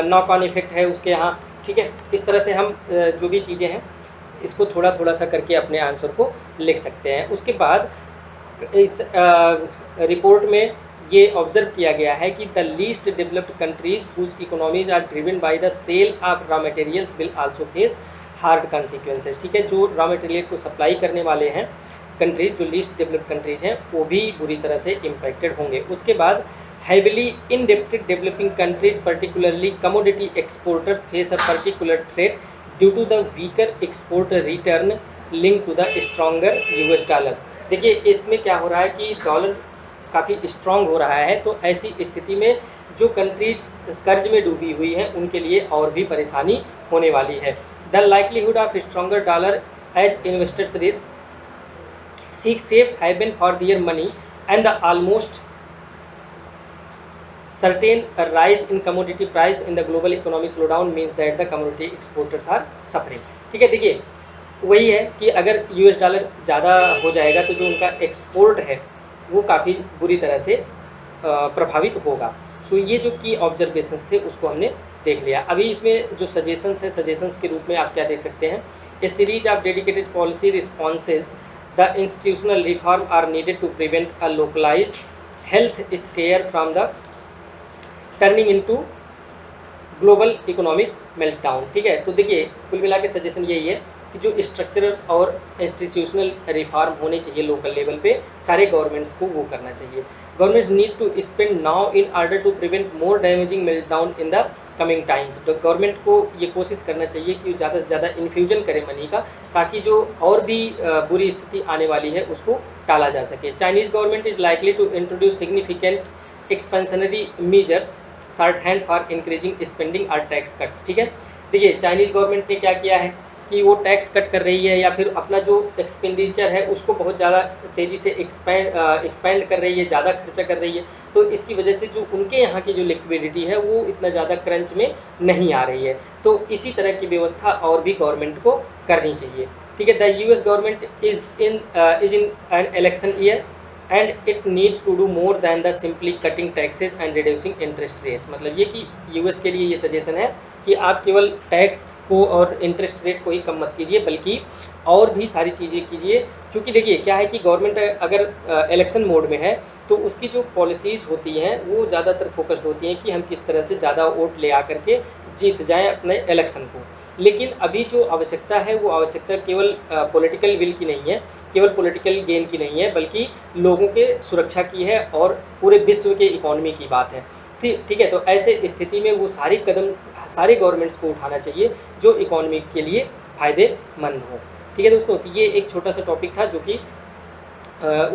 नॉक ऑन इफेक्ट है उसके यहाँ। ठीक है। इस तरह से हम जो भी चीज़ें हैं इसको थोड़ा थोड़ा सा करके अपने आंसर को लिख सकते हैं। उसके बाद इस रिपोर्ट में ये ऑब्जर्व किया गया है कि the least developed countries whose economies are driven by the sale of raw materials will also face hard consequences. ठीक है। जो रॉ मटेरियल को सप्लाई करने वाले हैं कंट्रीज, जो लीस्ट डेवलप्ड कंट्रीज हैं, वो भी बुरी तरह से इम्पैक्टेड होंगे। उसके बाद heavily indebted developing countries, particularly commodity exporters, face a particular threat due to the weaker export return linked to the stronger US dollar। देखिए इसमें क्या हो रहा है कि डॉलर काफ़ी स्ट्रांग हो रहा है, तो ऐसी स्थिति में जो कंट्रीज कर्ज में डूबी हुई हैं उनके लिए और भी परेशानी होने वाली है। The likelihood of stronger dollar as investors risk seek safe haven for their money and the almost certain a rise in commodity price in the global economy slowdown means that the commodity exporters are suffering। ठीक है। देखिए वही है कि अगर US dollar ज़्यादा हो जाएगा तो जो उनका एक्सपोर्ट है वो काफ़ी बुरी तरह से प्रभावित होगा। तो ये जो की ऑब्जर्वेशंस थे उसको हमने देख लिया। अभी इसमें जो सजेशंस है, सजेशंस के रूप में आप क्या देख सकते हैं, a series of dedicated policy responses the institutional reform are needed to prevent a localised health scare from the turning into global economic meltdown. ठीक है, तो देखिए कुल मिला के सजेशन यही है कि जो स्ट्रक्चरल और इंस्टीट्यूशनल रिफॉर्म होने चाहिए लोकल लेवल पे, सारे गवर्नमेंट्स को वो करना चाहिए। Governments need to spend now in order to prevent more damaging meltdown in the coming times. तो गवर्नमेंट को ये कोशिश करना चाहिए कि ज़्यादा से ज़्यादा इन्फ्यूजन करे मनी का, ताकि जो और भी बुरी स्थिति आने वाली है उसको टाला जा सके। Chinese government is likely to introduce significant expansionary measures short hand for increasing spending और टैक्स कट्स। ठीक है, देखिए चाइनीज़ गवर्नमेंट ने क्या किया है कि वो टैक्स कट कर रही है या फिर अपना जो एक्सपेंडिचर है उसको बहुत ज़्यादा तेज़ी से एक्सपैंड कर रही है, ज़्यादा खर्चा कर रही है। तो इसकी वजह से जो उनके यहाँ की जो लिक्विडिटी है वो इतना ज़्यादा क्रंच में नहीं आ रही है। तो इसी तरह की व्यवस्था और भी गवर्नमेंट को करनी चाहिए। ठीक है, the US government is in an election year and it need to do more than the simply cutting taxes and reducing interest rate. मतलब ये कि यूएस के लिए ये सजेशन है कि आप केवल टैक्स को और इंटरेस्ट रेट को ही कम मत कीजिए, बल्कि और भी सारी चीज़ें कीजिए। क्योंकि देखिए क्या है कि गवर्नमेंट अगर इलेक्शन मोड में है तो उसकी जो पॉलिसीज़ होती हैं वो ज़्यादातर फोकस्ड होती हैं कि हम किस तरह से ज़्यादा वोट ले आ करके जीत जाएं अपने इलेक्शन को। लेकिन अभी जो आवश्यकता है वो आवश्यकता केवल पॉलिटिकल विल की नहीं है, केवल पॉलिटिकल गेन की नहीं है, बल्कि लोगों के सुरक्षा की है और पूरे विश्व के इकोनॉमी की बात है। ठीक है, तो ऐसे स्थिति में वो सारी कदम सारे गवर्नमेंट्स को उठाना चाहिए जो इकोनॉमी के लिए फ़ायदेमंद हो। ठीक है दोस्तों, तो ये एक छोटा सा टॉपिक था जो कि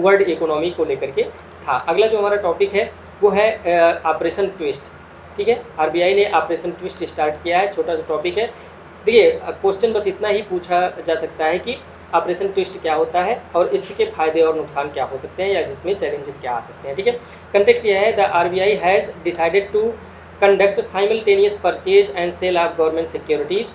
वर्ल्ड इकोनॉमी को लेकर के था। अगला जो हमारा टॉपिक है वो है ऑपरेशन ट्विस्ट। ठीक है, आरबीआई ने ऑपरेशन ट्विस्ट स्टार्ट किया है, छोटा सा टॉपिक है। देखिए क्वेश्चन बस इतना ही पूछा जा सकता है कि ऑपरेशन ट्विस्ट क्या होता है और इसके फायदे और नुकसान क्या हो सकते हैं या इसमें चैलेंजेस क्या आ सकते हैं। ठीक है, कंटेक्स्ट यह है, the RBI has decided to conduct simultaneous purchase and sale of government securities.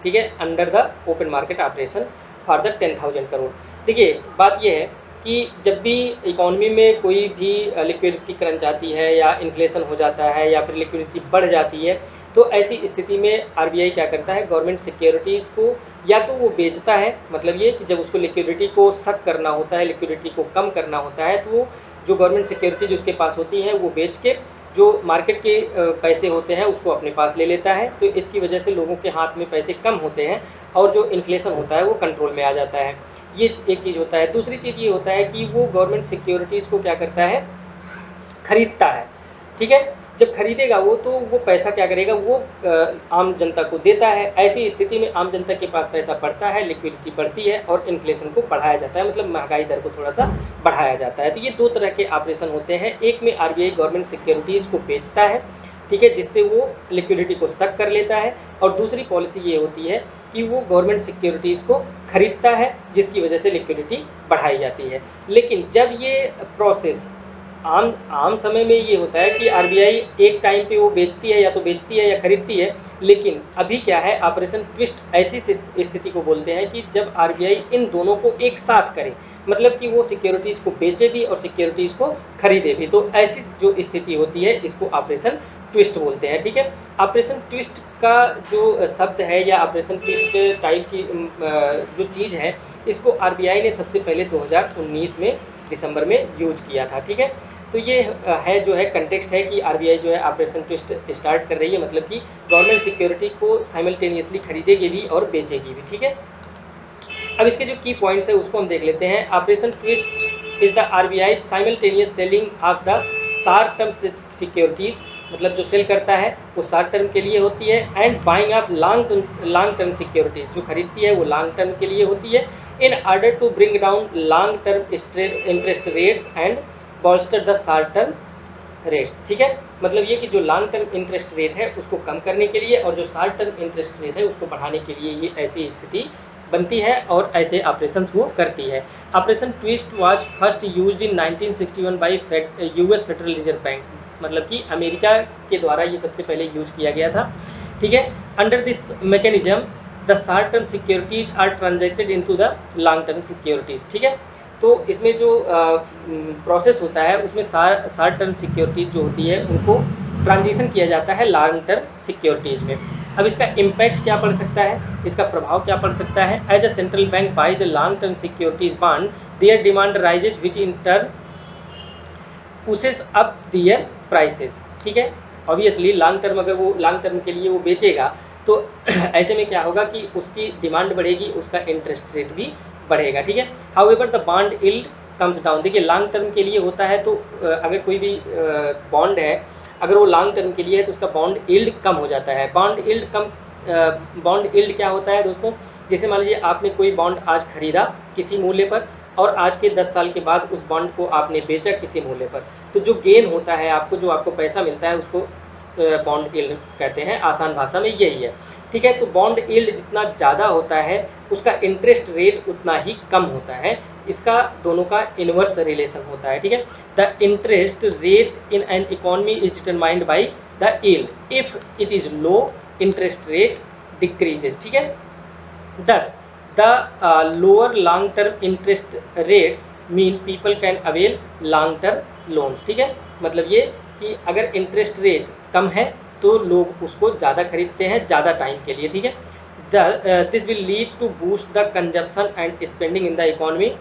ठीक है, under the open market operation for the 10,000 crore. देखिए बात यह है कि जब भी इकोनॉमी में कोई भी लिक्विडिटी क्रंच आती है या इन्फ्लेशन हो जाता है या फिर लिक्विडिटी बढ़ जाती है, तो ऐसी स्थिति में आरबीआई क्या करता है, गवर्नमेंट सिक्योरिटीज़ को या तो वो बेचता है, मतलब ये कि जब उसको लिक्विडिटी को सक करना होता है, लिक्विडिटी को कम करना होता है, तो वो जो गवर्नमेंट सिक्योरिटीज उसके पास होती हैं वो बेच के जो मार्केट के पैसे होते हैं उसको अपने पास ले लेता है। तो इसकी वजह से लोगों के हाथ में पैसे कम होते हैं और जो इन्फ्लेशन होता है वो कंट्रोल में आ जाता है। ये एक चीज़ होता है। दूसरी चीज़ ये होता है कि वो गवर्नमेंट सिक्योरिटीज़ को क्या करता है, खरीदता है। ठीक है, जब खरीदेगा वो तो वो पैसा क्या करेगा, वो आम जनता को देता है। ऐसी स्थिति में आम जनता के पास पैसा बढ़ता है, लिक्विडिटी बढ़ती है और इन्फ्लेशन को बढ़ाया जाता है, मतलब महंगाई दर को थोड़ा सा बढ़ाया जाता है। तो ये दो तरह के ऑपरेशन होते हैं। एक में आरबीआई गवर्नमेंट सिक्योरिटीज़ को बेचता है, ठीक है, जिससे वो लिक्विडिटी को सक कर लेता है, और दूसरी पॉलिसी ये होती है कि वो गवर्नमेंट सिक्योरिटीज़ को खरीदता है, जिसकी वजह से लिक्विडिटी बढ़ाई जाती है। लेकिन जब ये प्रोसेस आम समय में ये होता है कि आरबीआई एक टाइम पे वो बेचती है, या तो बेचती है या खरीदती है। लेकिन अभी क्या है, ऑपरेशन ट्विस्ट ऐसी स्थिति को बोलते हैं कि जब आरबीआई इन दोनों को एक साथ करे, मतलब कि वो सिक्योरिटीज़ को बेचे भी और सिक्योरिटीज़ को खरीदे भी। तो ऐसी जो स्थिति होती है इसको ऑपरेशन ट्विस्ट बोलते हैं। ठीक है, ऑपरेशन ट्विस्ट का जो शब्द है या ऑपरेशन ट्विस्ट टाइप की जो चीज़ है, इसको आरबीआई ने सबसे पहले 2019 में दिसंबर में यूज किया था। ठीक है, तो ये है जो है कंटेक्स्ट है कि आरबीआई जो है ऑपरेशन ट्विस्ट स्टार्ट कर रही है, मतलब कि गवर्नमेंट सिक्योरिटी को साइमल्टेनियसली खरीदेगी भी और बेचेगी भी। ठीक है, अब इसके जो की पॉइंट्स है उसको हम देख लेते हैं। Operation twist is the RBI simultaneous selling of the short term securities, मतलब जो सेल करता है वो शॉर्ट टर्म के लिए होती है, and buying of long term securities, जो खरीदती है वो लॉन्ग टर्म के लिए होती है, in order to bring down long term interest rates and bolster the short term rates. ठीक है, मतलब ये कि जो लॉन्ग टर्म इंटरेस्ट रेट है उसको कम करने के लिए और जो शॉर्ट टर्म इंटरेस्ट रेट है उसको बढ़ाने के लिए ये ऐसी स्थिति बनती है और ऐसे ऑपरेशंस वो करती है। Operation twist was first used in 1961 bye US federal reserve bank, मतलब कि अमेरिका के द्वारा ये सबसे पहले यूज किया गया था। ठीक है, under this mechanism the short term securities are transacted into the long term securities. ठीक है, तो इसमें जो प्रोसेस होता है उसमें शॉर्ट टर्म सिक्योरिटीज जो होती है उनको ट्रांजिशन किया जाता है लॉन्ग टर्म सिक्योरिटीज में। अब इसका इम्पैक्ट क्या पड़ सकता है, इसका प्रभाव क्या पड़ सकता है। As a central bank buys a long term securities bond, their demand rises which in turn pushes up their prices, ठीक है। ऑब्वियसली लॉन्ग टर्म, अगर वो लॉन्ग टर्म के लिए वो बेचेगा तो ऐसे में क्या होगा कि उसकी डिमांड बढ़ेगी, उसका इंटरेस्ट रेट भी बढ़ेगा, ठीक है। However the bond yield comes down, देखिए लॉन्ग टर्म के लिए होता है तो अगर कोई भी बॉन्ड है, अगर वो लॉन्ग टर्म के लिए है तो उसका बॉन्ड यील्ड कम हो जाता है। बॉन्ड यील्ड क्या होता है दोस्तों, जैसे मान लीजिए आपने कोई बॉन्ड आज खरीदा किसी मूल्य पर और आज के 10 साल के बाद उस बॉन्ड को आपने बेचा किसी मूल्य पर, तो जो गेन होता है आपको, जो आपको पैसा मिलता है, उसको बॉन्ड यील्ड कहते हैं, आसान भाषा में यही है, ठीक है। तो बॉन्ड यील्ड जितना ज़्यादा होता है उसका इंटरेस्ट रेट उतना ही कम होता है, इसका दोनों का इन्वर्स रिलेशन होता है, ठीक है। The interest rate in an economy is determined by the yield, if it is low interest rate decreases, ठीक है। Thus, the lower long-term interest rates mean people can avail long-term loans, ठीक है। मतलब ये कि अगर इंटरेस्ट रेट कम है तो लोग उसको ज़्यादा खरीदते हैं ज़्यादा टाइम के लिए, ठीक है। This will lead to boost the consumption and spending in the economy,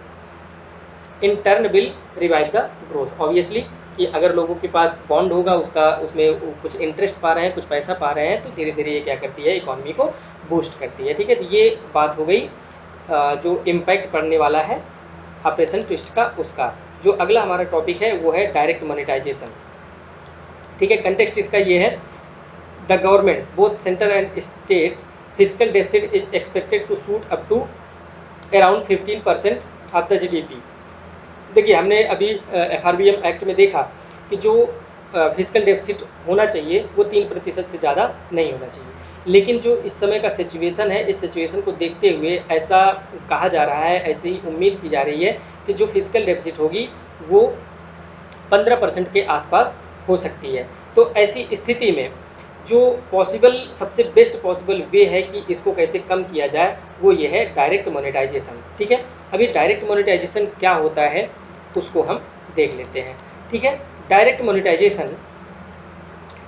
in turn will revive the growth. Obviously कि अगर लोगों के पास बॉन्ड होगा, उसका उसमें कुछ इंटरेस्ट पा रहे हैं, कुछ पैसा पा रहे हैं, तो धीरे धीरे ये क्या करती है, इकोनॉमी को बूस्ट करती है, ठीक है। तो ये बात हो गई जो इम्पैक्ट पड़ने वाला है ऑपरेशन ट्विस्ट का, उसका। जो अगला हमारा टॉपिक है वो है डायरेक्ट मोनेटाइजेशन, ठीक है। कंटेक्स्ट इसका ये है, the governments both centre and state fiscal deficit is expected to shoot up to around 15% of the GDP। देखिए हमने अभी FRBM एक्ट में देखा कि जो फिजिकल डेफिसिट होना चाहिए वो 3% से ज़्यादा नहीं होना चाहिए, लेकिन जो इस समय का सिचुएशन है, इस सिचुएशन को देखते हुए ऐसा कहा जा रहा है, ऐसी उम्मीद की जा रही है कि जो फिजिकल डेफिसिट होगी वो 15% के आसपास हो सकती है। तो ऐसी स्थिति में जो पॉसिबल, सबसे बेस्ट पॉसिबल वे है कि इसको कैसे कम किया जाए, वो ये है डायरेक्ट मोनेटाइजेशन, ठीक है। अभी डायरेक्ट मोनेटाइजेशन क्या होता है उसको हम देख लेते हैं, ठीक है। Direct monetisation,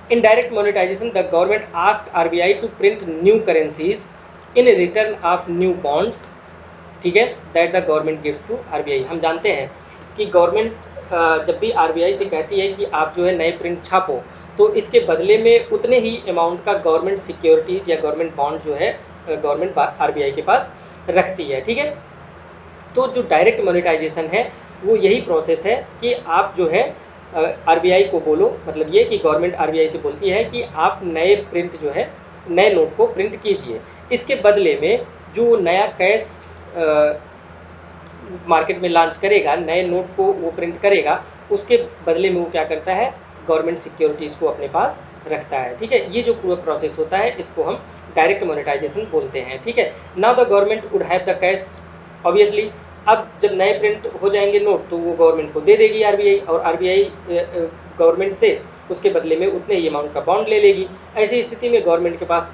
in direct monetization the government asked RBI to print new currencies in return of new bonds, ठीक है, that the government gives to RBI। हम जानते हैं कि गवर्नमेंट जब भी RBI से कहती है कि आप जो है नए प्रिंट छापो, तो इसके बदले में उतने ही अमाउंट का गवर्नमेंट सिक्योरिटीज़ या गवर्नमेंट बॉन्ड जो है गवर्नमेंट RBI के पास रखती है, ठीक है। तो जो डायरेक्ट मोनेटाइजेशन है वो यही प्रोसेस है कि आप जो है RBI को बोलो, मतलब ये कि गवर्नमेंट RBI से बोलती है कि आप नए प्रिंट जो है, नए नोट को प्रिंट कीजिए, इसके बदले में जो नया कैश मार्केट में लॉन्च करेगा, नए नोट को वो प्रिंट करेगा, उसके बदले में वो क्या करता है, गवर्नमेंट सिक्योरिटीज़ को अपने पास रखता है, ठीक है। ये जो पूरा प्रोसेस होता है इसको हम डायरेक्ट मोनेटाइजेशन बोलते हैं, ठीक है। Now the government would have the cash, obviously अब जब नए प्रिंट हो जाएंगे नोट तो वो गवर्नमेंट को दे देगी RBI, और RBI गवर्नमेंट से उसके बदले में उतने ही अमाउंट का बॉन्ड ले लेगी। ऐसी स्थिति में गवर्नमेंट के पास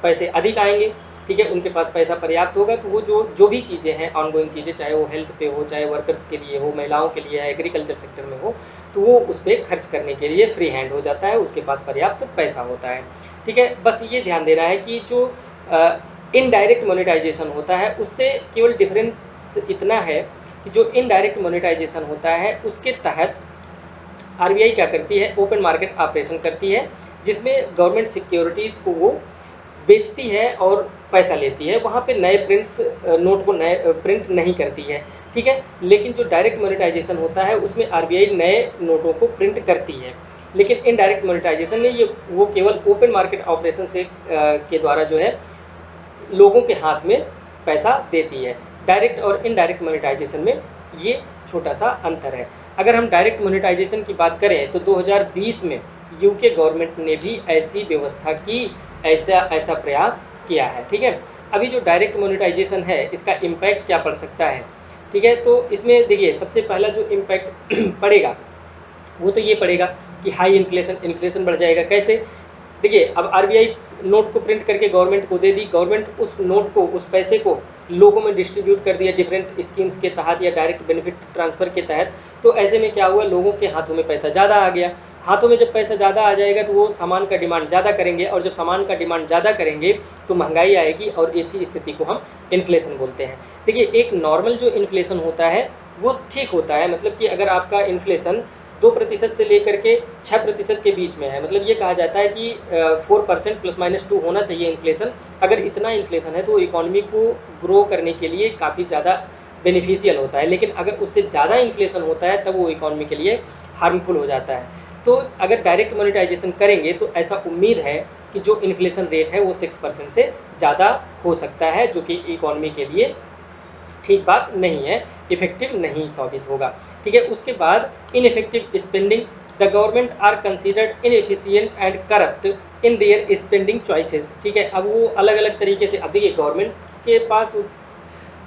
पैसे अधिक आएंगे, ठीक है, उनके पास पैसा पर्याप्त होगा, तो वो जो भी चीज़ें हैं, ऑनगोइंग चीज़ें, चाहे वो हेल्थ पे हो, चाहे वर्कर्स के लिए हो, महिलाओं के लिए, एग्रीकल्चर सेक्टर में हो, तो वो उस पर खर्च करने के लिए फ्री हैंड हो जाता है, उसके पास पर्याप्त पैसा होता है, ठीक है। बस ये ध्यान देना है कि जो इनडायरेक्ट मोनेटाइजेशन होता है उससे केवल डिफरेंस इतना है कि जो इनडायरेक्ट मोनेटाइजेशन होता है उसके तहत RBI क्या करती है, ओपन मार्केट ऑपरेशन करती है, जिसमें गवर्नमेंट सिक्योरिटीज़ को वो बेचती है और पैसा लेती है, वहाँ पे नए प्रिंट्स नोट को नए प्रिंट नहीं करती है, ठीक है। लेकिन जो डायरेक्ट मोनेटाइजेशन होता है उसमें RBI नए नोटों को प्रिंट करती है, लेकिन इनडायरेक्ट मोनेटाइजेशन में ये वो केवल ओपन मार्केट ऑपरेशन से के द्वारा जो है लोगों के हाथ में पैसा देती है। डायरेक्ट और इनडायरेक्ट मोनेटाइजेशन में ये छोटा सा अंतर है। अगर हम डायरेक्ट मोनेटाइजेशन की बात करें तो 2020 में UK गवर्नमेंट ने भी ऐसी व्यवस्था की, ऐसा प्रयास किया है, ठीक है। अभी जो डायरेक्ट मोनेटाइजेशन है इसका इम्पैक्ट क्या पड़ सकता है, ठीक है। तो इसमें देखिए सबसे पहला जो इम्पैक्ट पड़ेगा वो तो ये पड़ेगा कि हाई इन्फ्लेशन बढ़ जाएगा। कैसे, देखिए अब RBI नोट को प्रिंट करके गवर्नमेंट को दे दी, गवर्नमेंट उस नोट को, उस पैसे को लोगों में डिस्ट्रीब्यूट कर दिया डिफरेंट स्कीम्स के तहत या डायरेक्ट बेनिफिट ट्रांसफ़र के तहत। तो ऐसे में क्या हुआ, लोगों के हाथों में पैसा ज़्यादा आ गया। हाथों में जब पैसा ज़्यादा आ जाएगा तो वो सामान का डिमांड ज़्यादा करेंगे, और जब सामान का डिमांड ज़्यादा करेंगे तो महंगाई आएगी, और ऐसी स्थिति को हम इन्फ्लेशन बोलते हैं। देखिए एक नॉर्मल जो इन्फ्लेशन होता है वो ठीक होता है, मतलब कि अगर आपका इन्फ्लेशन 2% से लेकर के 6% के बीच में है। मतलब ये कहा जाता है कि 4% ±2 होना चाहिए इन्फ्लेशन। अगर इतना इन्फ्लेशन है तो इकोनॉमी को ग्रो करने के लिए काफ़ी ज़्यादा बेनिफिशियल होता है, लेकिन अगर उससे ज़्यादा इन्फ्लेशन होता है तब वो इकोनॉमी के लिए हार्मफुल हो जाता है। तो अगर डायरेक्ट मोनेटाइजेशन करेंगे तो ऐसा उम्मीद है कि जो इन्फ्लेशन रेट है वो 6% से ज़्यादा हो सकता है, जो कि इकोनॉमी के लिए ठीक बात नहीं है, इफेक्टिव नहीं साबित होगा। ठीक है, उसके बाद ineffective spending, the government are considered inefficient and corrupt in their spending choices. ठीक है, अब वो अलग अलग तरीके से, अब देखिए गवर्नमेंट के पास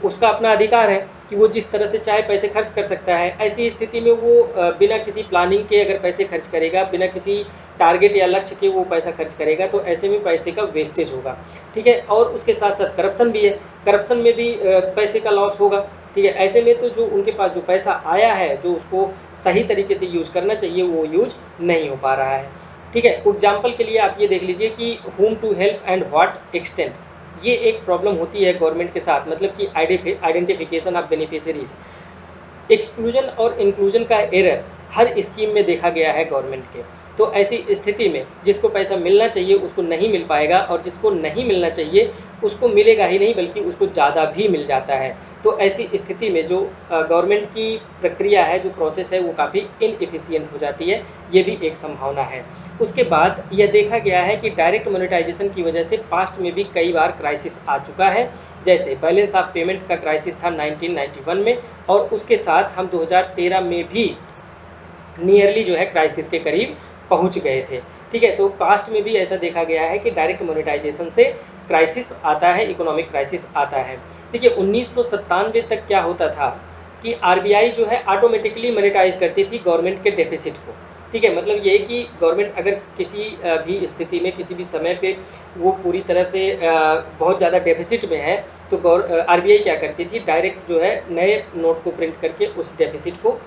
उसका अपना अधिकार है कि वो जिस तरह से चाहे पैसे खर्च कर सकता है। ऐसी स्थिति में वो बिना किसी प्लानिंग के अगर पैसे खर्च करेगा, बिना किसी टारगेट या लक्ष्य के वो पैसा खर्च करेगा, तो ऐसे में पैसे का वेस्टेज होगा। ठीक है, और उसके साथ साथ करप्शन भी है, करप्शन में भी पैसे का लॉस होगा। ठीक है, ऐसे में तो जो उनके पास जो पैसा आया है, जो उसको सही तरीके से यूज करना चाहिए, वो यूज नहीं हो पा रहा है। ठीक है, एग्जाम्पल के लिए आप ये देख लीजिए कि whom to help and what extent, ये एक प्रॉब्लम होती है गवर्नमेंट के साथ, मतलब कि आइडेंटिफिकेशन ऑफ बेनिफिशियरीज। एक्सक्लूजन और इंक्लूजन का एरर हर स्कीम में देखा गया है गवर्नमेंट के। तो ऐसी स्थिति में जिसको पैसा मिलना चाहिए उसको नहीं मिल पाएगा, और जिसको नहीं मिलना चाहिए उसको मिलेगा ही नहीं, बल्कि उसको ज़्यादा भी मिल जाता है। तो ऐसी स्थिति में जो गवर्नमेंट की प्रक्रिया है, जो प्रोसेस है, वो काफ़ी इनएफिशिएंट हो जाती है। ये भी एक संभावना है। उसके बाद यह देखा गया है कि डायरेक्ट मोनेटाइजेशन की वजह से पास्ट में भी कई बार क्राइसिस आ चुका है। जैसे बैलेंस ऑफ पेमेंट का क्राइसिस था 1991 में, और उसके साथ हम 2013 में भी नियरली जो है क्राइसिस के करीब पहुंच गए थे। ठीक है, तो पास्ट में भी ऐसा देखा गया है कि डायरेक्ट मोनेटाइजेशन से क्राइसिस आता है, इकोनॉमिक क्राइसिस आता है। देखिए 1997 तक क्या होता था कि आरबीआई जो है ऑटोमेटिकली मोनेटाइज करती थी गवर्नमेंट के डेफिसिट को। ठीक है, मतलब ये कि गवर्नमेंट अगर किसी भी स्थिति में, किसी भी समय पे वो पूरी तरह से बहुत ज़्यादा डेफिसिट में है, तो आरबीआई क्या करती थी, डायरेक्ट जो है नए नोट को प्रिंट करके उस डेफिसिट को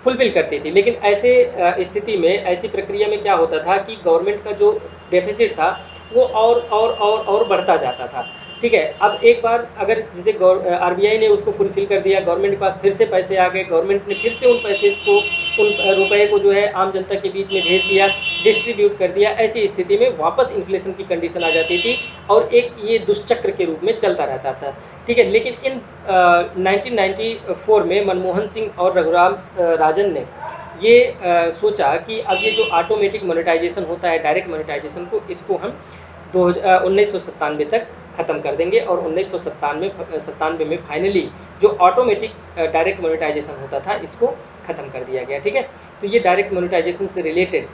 फुलफिल करती थी। लेकिन ऐसे स्थिति में, ऐसी प्रक्रिया में क्या होता था कि गवर्नमेंट का जो डेफिसिट था वो और बढ़ता जाता था। ठीक है, अब एक बार अगर जैसे आरबीआई ने उसको फुलफिल कर दिया, गवर्नमेंट के पास फिर से पैसे आ गए, गवर्नमेंट ने फिर से उन पैसे को, उन रुपए को जो है आम जनता के बीच में भेज दिया, डिस्ट्रीब्यूट कर दिया। ऐसी स्थिति में वापस इन्फ्लेशन की कंडीशन आ जाती थी, और एक ये दुष्चक्र के रूप में चलता रहता था। ठीक है, लेकिन इन 1994 में मनमोहन सिंह और रघुराम राजन ने ये सोचा कि अब ये जो ऑटोमेटिक मोनेटाइजेशन होता है, डायरेक्ट मोनेटाइजेशन को, इसको हम 1997 तक ख़त्म कर देंगे। और 1997 में फाइनली जो ऑटोमेटिक डायरेक्ट मोनेटाइजेशन होता था, इसको ख़त्म कर दिया गया। ठीक है, तो ये डायरेक्ट मोनेटाइजेशन से रिलेटेड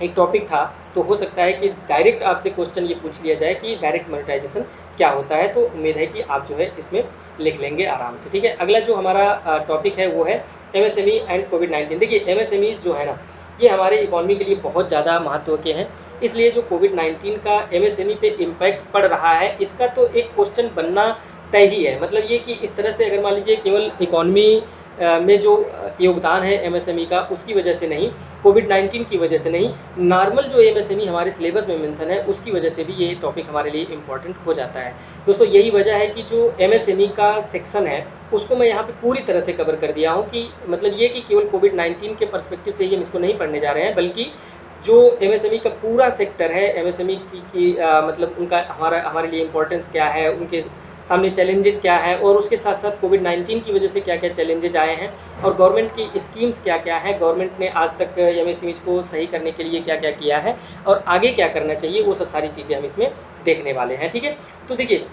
एक टॉपिक था। तो हो सकता है कि डायरेक्ट आपसे क्वेश्चन ये पूछ लिया जाए कि डायरेक्ट मोनेटाइजेशन क्या होता है, तो उम्मीद है कि आप जो है इसमें लिख लेंगे आराम से। ठीक है, अगला जो हमारा टॉपिक है वो है एमएसएमई एंड कोविड-19। देखिए एमएसएमईज जो है ना, ये हमारे इकोनॉमी के लिए बहुत ज़्यादा महत्व के हैं, इसलिए जो कोविड-19 का एमएसएमई पे इम्पैक्ट पड़ रहा है, इसका तो एक क्वेश्चन बनना तय ही है। मतलब ये कि इस तरह से अगर मान लीजिए केवल इकोनॉमी में जो योगदान है एमएसएमई का, उसकी वजह से नहीं, कोविड-19 की वजह से नहीं, नॉर्मल जो एमएसएमई हमारे सिलेबस में मेंशन है उसकी वजह से भी ये टॉपिक हमारे लिए इम्पॉर्टेंट हो जाता है। दोस्तों यही वजह है कि जो एमएसएमई का सेक्शन है उसको मैं यहाँ पे पूरी तरह से कवर कर दिया हूँ, कि मतलब ये कि केवल कोविड-19 के पर्सपेक्टिव से ही हम इसको नहीं पढ़ने जा रहे हैं, बल्कि जो एमएसएमई का पूरा सेक्टर है, एमएसएमई की मतलब उनका हमारे लिए इम्पोर्टेंस क्या है, उनके सामने चैलेंजेस क्या है, और उसके साथ साथ कोविड-19 की वजह से क्या क्या चैलेंजेज आए हैं, और गवर्नमेंट की स्कीम्स क्या क्या है, गवर्नमेंट ने आज तक एमएसएमईज को सही करने के लिए क्या क्या किया है, और आगे क्या करना चाहिए, वो सब सारी चीज़ें हम इसमें देखने वाले हैं। ठीक है, तो देखिए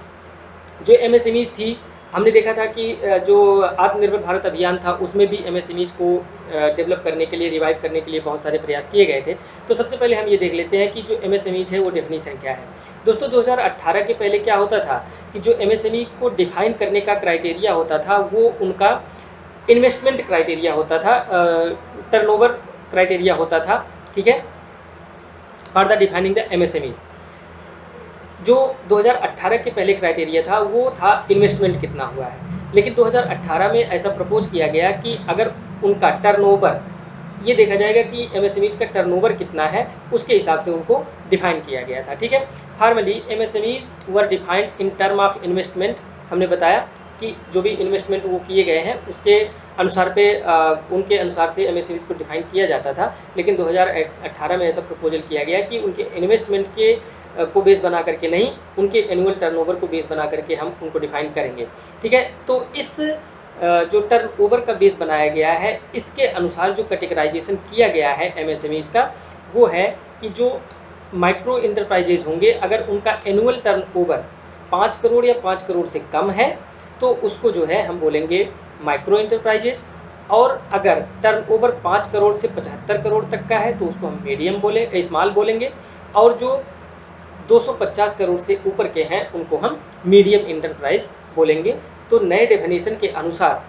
जो एमएसएमईज थी, हमने देखा था कि जो आत्मनिर्भर भारत अभियान था उसमें भी एमएसएमईज को डेवलप करने के लिए, रिवाइव करने के लिए बहुत सारे प्रयास किए गए थे। तो सबसे पहले हम ये देख लेते हैं कि जो एमएसएमईज है वो डेफिनीशन क्या है। दोस्तों 2018 के पहले क्या होता था कि जो एमएसएमई को डिफाइन करने का क्राइटेरिया होता था वो उनका इन्वेस्टमेंट क्राइटेरिया होता था, टर्नओवर क्राइटेरिया होता था। ठीक है, for the defining the MSMEs. जो 2018 के पहले क्राइटेरिया था वो था इन्वेस्टमेंट कितना हुआ है, लेकिन 2018 में ऐसा प्रपोज किया गया कि अगर उनका टर्नओवर, ये देखा जाएगा कि एमएसएमईज का टर्नओवर कितना है, उसके हिसाब से उनको डिफाइन किया गया था। ठीक है, formally MSMEs were defined in term of investment. हमने बताया कि जो भी इन्वेस्टमेंट वो किए गए हैं उसके अनुसार पे उनके अनुसार से एमएसएमईज़ को डिफाइन किया जाता था, लेकिन 2018 में ऐसा प्रपोजल किया गया कि उनके इन्वेस्टमेंट के को बेस बना करके नहीं, उनके एनुअल टर्नओवर को बेस बना करके हम उनको डिफाइन करेंगे। ठीक है, तो इस जो टर्नओवर का बेस बनाया गया है, इसके अनुसार जो कैटेगराइजेशन किया गया है एमएसएमईज़ का, वो है कि जो माइक्रो इंटरप्राइजेज होंगे, अगर उनका एनुअल टर्नओवर 5 करोड़ या 5 करोड़ से कम है तो उसको जो है हम बोलेंगे माइक्रो इंटरप्राइजेज, और अगर टर्नओवर 5 करोड़ से 75 करोड़ तक का है तो उसको हम मीडियम स्मॉल बोलेंगे, और जो 250 करोड़ से ऊपर के हैं उनको हम मीडियम इंटरप्राइज बोलेंगे। तो नए डेफिनेशन के अनुसार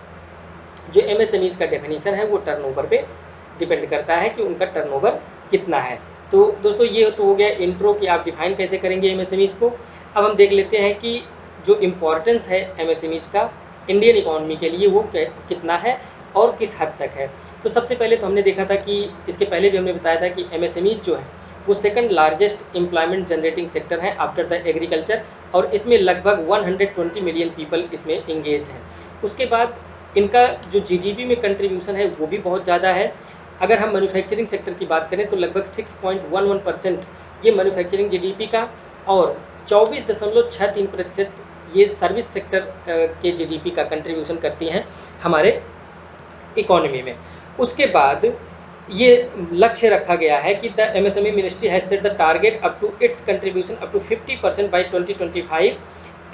जो एमएसएमईज़ का डेफिनेशन है वो टर्नओवर पे डिपेंड करता है कि उनका टर्नओवर कितना है। तो दोस्तों ये तो हो गया इंट्रो कि आप डिफाइन कैसे करेंगे एमएसएमईज़ को। अब हम देख लेते हैं कि जो इम्पोर्टेंस है एमएसएमईज़ का इंडियन इकोनॉमी के लिए वो कितना है और किस हद तक है। तो सबसे पहले तो हमने देखा था कि इसके पहले भी हमने बताया था कि एमएसएमईज़ जो है वो second largest employment generating sector है आफ्टर द एग्रीकल्चर, और इसमें लगभग 120 मिलियन पीपल इसमें इंगेज्ड हैं। उसके बाद इनका जो जीडीपी में कंट्रीब्यूशन है वो भी बहुत ज़्यादा है। अगर हम मैन्युफैक्चरिंग सेक्टर की बात करें तो लगभग 6.11% ये मैन्युफैक्चरिंग जीडीपी का, और 24.63% ये सर्विस सेक्टर के जीडीपी का कंट्रीब्यूशन करती हैं हमारे इकोनॉमी में। उसके बाद ये लक्ष्य रखा गया है कि the MSME ministry has set the target up to its contribution up to 50% by 2025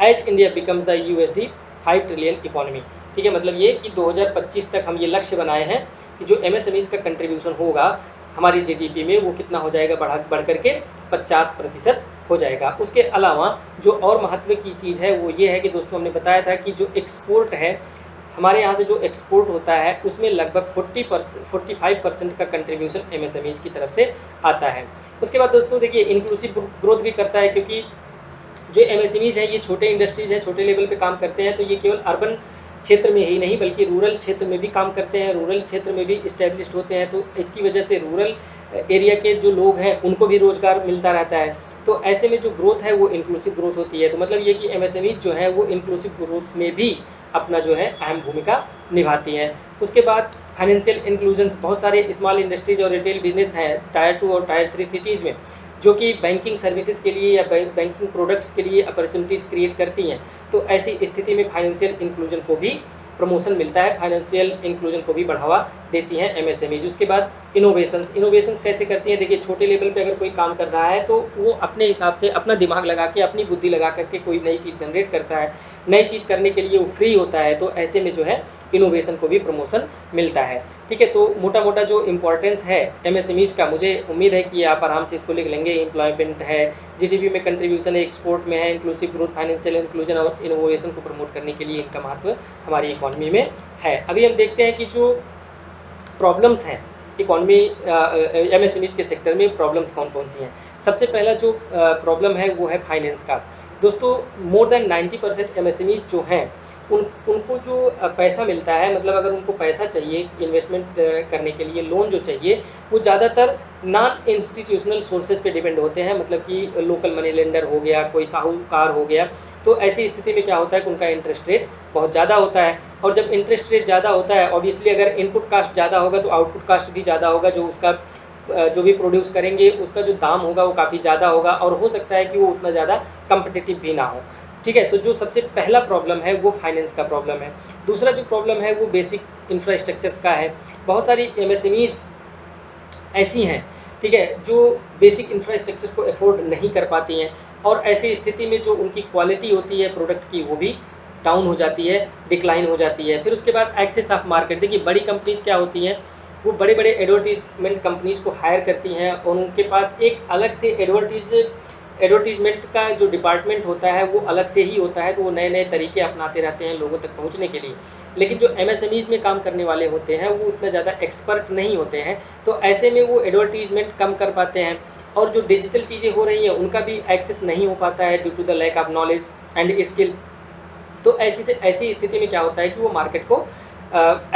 as India becomes the USD 5 trillion economy. ठीक है, मतलब ये कि 2025 तक हम ये लक्ष्य बनाए हैं कि जो एमएसएमईज़ का कंट्रीब्यूशन होगा हमारी जीडीपी में वो कितना हो जाएगा, बढ़ करके 50% हो जाएगा। उसके अलावा जो और महत्व की चीज़ है वो ये है कि दोस्तों हमने बताया था कि जो एक्सपोर्ट है हमारे यहाँ से, जो एक्सपोर्ट होता है उसमें लगभग 45% का कंट्रीब्यूशन एमएसएमईज़ की तरफ से आता है। उसके बाद दोस्तों देखिए इंक्लूसिव ग्रोथ भी करता है, क्योंकि जो एमएसएमईज़ है ये छोटे इंडस्ट्रीज़ हैं, छोटे लेवल पे काम करते हैं, तो ये केवल अर्बन क्षेत्र में ही नहीं बल्कि रूरल क्षेत्र में भी काम करते हैं, रूरल क्षेत्र में भी इस्टेब्लिश्ड होते हैं। तो इसकी वजह से रूरल एरिया के जो लोग हैं उनको भी रोज़गार मिलता रहता है। तो ऐसे में जो ग्रोथ है वो इंक्लूसिव ग्रोथ होती है। तो मतलब ये कि एमएसएमईज़ जो है वो इंक्लूसिव ग्रोथ में भी अपना जो है अहम भूमिका निभाती हैं। उसके बाद फाइनेंशियल इंक्लूजन्स, बहुत सारे स्मॉल इंडस्ट्रीज और रिटेल बिजनेस हैं टायर 2 और टायर 3 सिटीज़ में, जो कि बैंकिंग सर्विसेज के लिए या बैंकिंग प्रोडक्ट्स के लिए अपॉर्चुनिटीज़ क्रिएट करती हैं। तो ऐसी स्थिति में फाइनेंशियल इंक्लूजन को भी प्रमोशन मिलता है, फाइनेंशियल इंक्लूजन को भी बढ़ावा देती हैं एमएसएमईज। उसके बाद इनोवेशंस कैसे करती हैं, देखिए छोटे लेवल पे अगर कोई काम कर रहा है तो वो अपने हिसाब से अपना दिमाग लगा के, अपनी बुद्धि लगा करके कोई नई चीज़ जनरेट करता है, नई चीज़ करने के लिए वो फ्री होता है। तो ऐसे में जो है इनोवेशन को भी प्रमोशन मिलता है। ठीक है, तो मोटा मोटा जो इम्पोर्टेंस है एमएसएमईज का, मुझे उम्मीद है कि आप आराम से इसको लिख लेंगे। एम्प्लॉयमेंट है, जीडीपी में कंट्रीब्यूशन है, एक्सपोर्ट में है, इंक्लूसिव ग्रोथ, फाइनेंशियल इंक्लूजन और इनोवेशन को प्रमोट करने के लिए इनका महत्व हमारी इकॉनमी में है। अभी हम देखते हैं कि जो प्रॉब्लम्स हैं इकॉनमी एमएसएमईज के सेक्टर में, प्रॉब्लम्स कौन कौन सी हैं। सबसे पहला जो प्रॉब्लम है वो है फाइनेंस का। दोस्तों मोर देन 90% एमएसएमईज जो हैं उनको जो पैसा मिलता है, मतलब अगर उनको पैसा चाहिए इन्वेस्टमेंट करने के लिए, लोन जो चाहिए, वो ज़्यादातर नॉन इंस्टीट्यूशनल सोर्सेज पे डिपेंड होते हैं, मतलब कि लोकल मनी लेंडर हो गया, कोई साहूकार हो गया। तो ऐसी स्थिति में क्या होता है कि उनका इंटरेस्ट रेट बहुत ज़्यादा होता है, और जब इंटरेस्ट रेट ज़्यादा होता है ऑब्वियसली अगर इनपुट कास्ट ज़्यादा होगा तो आउटपुट कास्ट भी ज़्यादा होगा, जो उसका जो भी प्रोड्यूस करेंगे उसका जो दाम होगा वो काफ़ी ज़्यादा होगा, और हो सकता है कि वो उतना ज़्यादा कम्पिटिटिव भी ना हो। ठीक है, तो जो सबसे पहला प्रॉब्लम है वो फाइनेंस का प्रॉब्लम है। दूसरा जो प्रॉब्लम है वो बेसिक इंफ्रास्ट्रक्चर्स का है। बहुत सारी एमएसएमईज ऐसी हैं, ठीक है, जो बेसिक इंफ्रास्ट्रक्चर को अफोर्ड नहीं कर पाती हैं, और ऐसी स्थिति में जो उनकी क्वालिटी होती है प्रोडक्ट की वो भी डाउन हो जाती है, डिक्लाइन हो जाती है। फिर उसके बाद एक्सेस ऑफ मार्केट, देखिए बड़ी कंपनीज क्या होती हैं, वो बड़े बड़े एडवर्टीजमेंट कंपनीज को हायर करती हैं, और उनके पास एक अलग से एडवर्टीजमेंट का जो डिपार्टमेंट होता है वो अलग से ही होता है। तो वो नए नए तरीके अपनाते रहते हैं लोगों तक पहुंचने के लिए। लेकिन जो एमएसएमईज में काम करने वाले होते हैं वो उतना ज़्यादा एक्सपर्ट नहीं होते हैं, तो ऐसे में वो एडवर्टीजमेंट कम कर पाते हैं, और जो डिजिटल चीज़ें हो रही हैं उनका भी एक्सेस नहीं हो पाता है due to the lack of knowledge and skill. तो ऐसी स्थिति में क्या होता है कि वो मार्केट को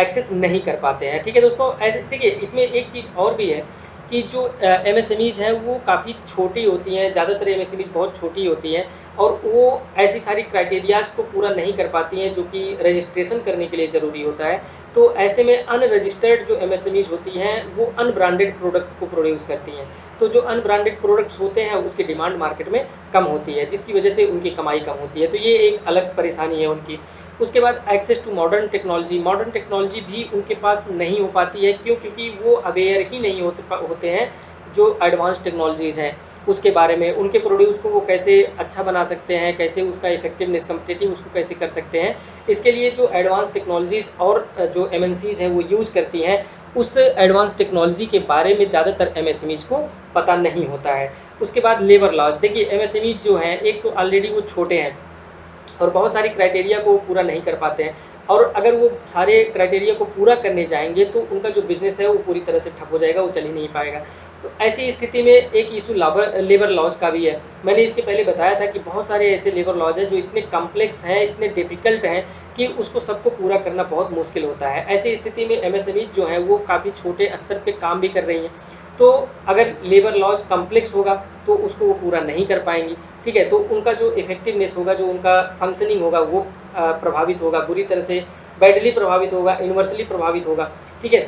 एक्सेस नहीं कर पाते हैं। ठीक है दोस्तों, ऐसे देखिए इसमें एक चीज़ और भी है कि जो एमएसएमईज हैं वो काफ़ी छोटी होती हैं, ज़्यादातर एमएसएमईज बहुत छोटी होती हैं, और वो ऐसी सारी क्राइटेरियाज को पूरा नहीं कर पाती हैं जो कि रजिस्ट्रेशन करने के लिए ज़रूरी होता है। तो ऐसे में अनरजिस्टर्ड जो एमएसएमईज होती हैं वो अनब्रांडेड प्रोडक्ट को प्रोड्यूस करती हैं। तो जो अनब्रांडेड प्रोडक्ट्स होते हैं उसकी डिमांड मार्केट में कम होती है, जिसकी वजह से उनकी कमाई कम होती है। तो ये एक अलग परेशानी है उनकी। उसके बाद एक्सेस टू मॉडर्न टेक्नोलॉजी भी उनके पास नहीं हो पाती है। क्यों? क्योंकि वो अवेयर ही नहीं होते हैं जो एडवांस टेक्नोलॉजीज़ हैं उसके बारे में, उनके प्रोड्यूस को वो कैसे अच्छा बना सकते हैं, कैसे उसका इफेक्टिवनेस कम्पिटिटिव उसको कैसे कर सकते हैं। इसके लिए जो एडवांस टेक्नोलॉजीज़ और जो एमएनसीज़ हैं वो यूज करती हैं, उस एडवांस टेक्नोलॉजी के बारे में ज़्यादातर एमएसएमईज़ को पता नहीं होता है। उसके बाद लेबर लॉज, देखिए एमएसएमईज़ जो हैं एक तो ऑलरेडी वो छोटे हैं और बहुत सारी क्राइटेरिया को पूरा नहीं कर पाते हैं, और अगर वो सारे क्राइटेरिया को पूरा करने जाएंगे तो उनका जो बिज़नेस है वो पूरी तरह से ठप हो जाएगा, वो चल ही नहीं पाएगा। तो ऐसी स्थिति में एक इशू लेबर लॉज का भी है। मैंने इसके पहले बताया था कि बहुत सारे ऐसे लेबर लॉज हैं जो इतने कॉम्प्लेक्स हैं, इतने डिफ़िकल्ट हैं कि उसको सबको पूरा करना बहुत मुश्किल होता है। ऐसी स्थिति में एमएसएमई जो हैं वो काफ़ी छोटे स्तर पे काम भी कर रही हैं। तो अगर लेबर लॉज कॉम्प्लेक्स होगा तो उसको वो पूरा नहीं कर पाएंगी, ठीक है। तो उनका जो इफेक्टिवनेस होगा, जो उनका फंक्शनिंग होगा वो प्रभावित होगा, बुरी तरह से बैडली प्रभावित होगा, यूनिवर्सली प्रभावित होगा, ठीक है।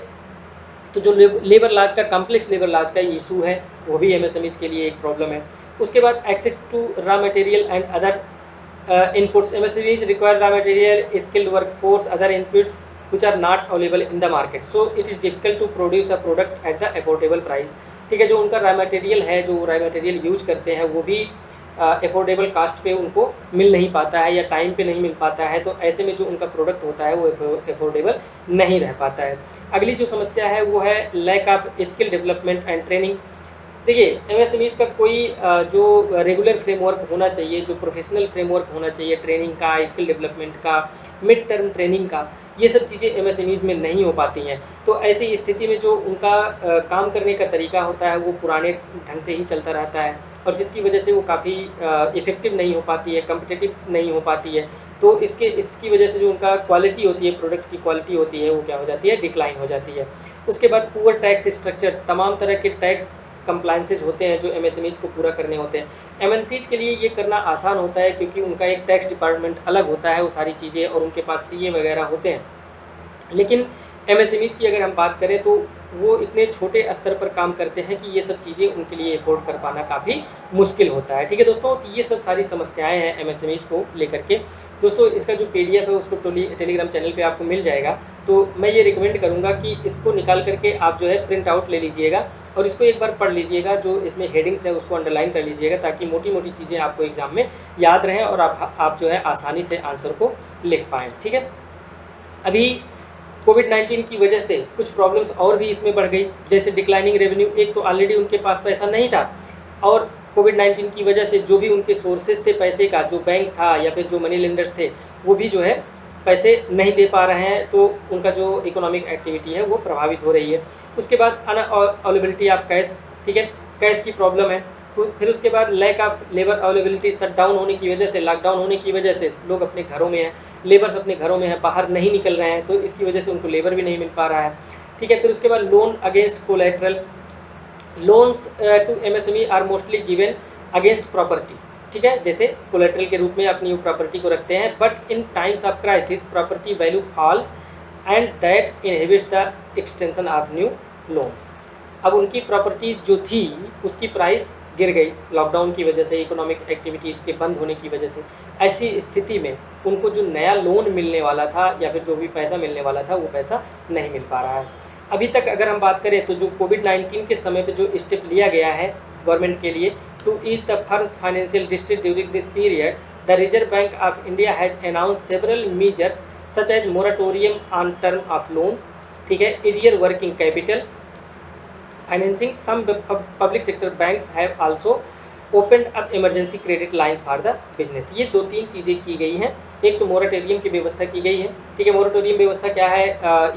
तो जो लेबर लॉज का कॉम्प्लेक्स लेबर लॉज का इशू है वो भी एमएसएमईज के लिए एक प्रॉब्लम है। उसके बाद access to raw material and other inputs. MSMEs require raw material, skilled workforce, other inputs which are not available in the market. So it is difficult to produce a product at the affordable price. ठीक है, जो उनका raw material है, जो raw material use करते हैं वो भी अफोर्डेबल कास्ट पे उनको मिल नहीं पाता है या टाइम पे नहीं मिल पाता है। तो ऐसे में जो उनका प्रोडक्ट होता है वो अफोर्डेबल नहीं रह पाता है। अगली जो समस्या है वो है lack of skill development and training. देखिए एमएसएमईज का कोई जो रेगुलर फ्रेमवर्क होना चाहिए, जो प्रोफेशनल फ्रेमवर्क होना चाहिए ट्रेनिंग का, स्किल डेवलपमेंट का, मिड टर्म ट्रेनिंग का, ये सब चीज़ें एमएसएमईज में नहीं हो पाती हैं। तो ऐसी स्थिति में जो उनका काम करने का तरीका होता है वो पुराने ढंग से ही चलता रहता है, और जिसकी वजह से वो काफ़ी इफ़ेक्टिव नहीं हो पाती है, कम्पिटिटिव नहीं हो पाती है। तो इसकी वजह से जो उनका क्वालिटी होती है, प्रोडक्ट की क्वालिटी होती है, वो क्या हो जाती है, डिक्लाइन हो जाती है। उसके बाद पुअर टैक्स स्ट्रक्चर, तमाम तरह के टैक्स कंप्लाइंसेज होते हैं जो एमएसएमईज को पूरा करने होते हैं। एमएनसीज के लिए ये करना आसान होता है क्योंकि उनका एक टैक्स डिपार्टमेंट अलग होता है, वो सारी चीज़ें, और उनके पास सीए वगैरह होते हैं। लेकिन एमएसएमईज की अगर हम बात करें तो वो इतने छोटे स्तर पर काम करते हैं कि ये सब चीज़ें उनके लिए अफोर्ड कर पाना काफ़ी मुश्किल होता है, ठीक है दोस्तों। तो ये सब सारी समस्याएं हैं एमएसएमईज को लेकर के। दोस्तों इसका जो पीडीएफ है उसको टेलीग्राम चैनल पे आपको मिल जाएगा। तो मैं ये रिकमेंड करूँगा कि इसको निकाल करके आप जो है प्रिंट आउट ले लीजिएगा और इसको एक बार पढ़ लीजिएगा। जो इसमें हेडिंग्स है उसको अंडरलाइन कर लीजिएगा ताकि मोटी मोटी चीज़ें आपको एग्जाम में याद रहें और आप जो है आसानी से आंसर को लिख पाएँ, ठीक है। अभी कोविड-19 की वजह से कुछ प्रॉब्लम्स और भी इसमें बढ़ गई, जैसे डिक्लाइनिंग रेवेन्यू। एक तो ऑलरेडी उनके पास पैसा नहीं था, और कोविड-19 की वजह से जो भी उनके सोर्सेज थे पैसे का, जो बैंक था या फिर जो मनी लेंडर्स थे, वो भी जो है पैसे नहीं दे पा रहे हैं। तो उनका जो इकोनॉमिक एक्टिविटी है वो प्रभावित हो रही है। उसके बाद अनअवेलेबिलिटी ऑफ कैश, ठीक है, कैश की प्रॉब्लम है। फिर उसके बाद lack of labour availability, shut down होने की वजह से, लॉकडाउन होने की वजह से लोग अपने घरों में हैं, लेबर्स अपने घरों में हैं, बाहर नहीं निकल रहे हैं, तो इसकी वजह से उनको लेबर भी नहीं मिल पा रहा है, ठीक है। फिर उसके बाद loan against collateral, loans to MSME are mostly given against property, ठीक है, जैसे कोलैटरल के रूप में अपनी प्रॉपर्टी को रखते हैं। But in times of crisis property value falls and that inhibits the extension of new loans. अब उनकी प्रॉपर्टी जो थी उसकी प्राइस गिर गई लॉकडाउन की वजह से, इकोनॉमिक एक्टिविटीज़ के बंद होने की वजह से। ऐसी स्थिति में उनको जो नया लोन मिलने वाला था या फिर जो भी पैसा मिलने वाला था वो पैसा नहीं मिल पा रहा है अभी तक। अगर हम बात करें तो जो कोविड-19 के समय पे जो स्टेप लिया गया है गवर्नमेंट के लिए to ease the firm financial distress during this period, the Reserve Bank of India has announce several measures such as moratorium on term of loans, ठीक है, easier working capital financing. Some public sector banks have also opened up emergency credit lines for the business. ये दो तीन चीज़ें की गई हैं। एक तो मोराटोरियम की व्यवस्था की गई है, ठीक है। मोराटोरियम व्यवस्था क्या है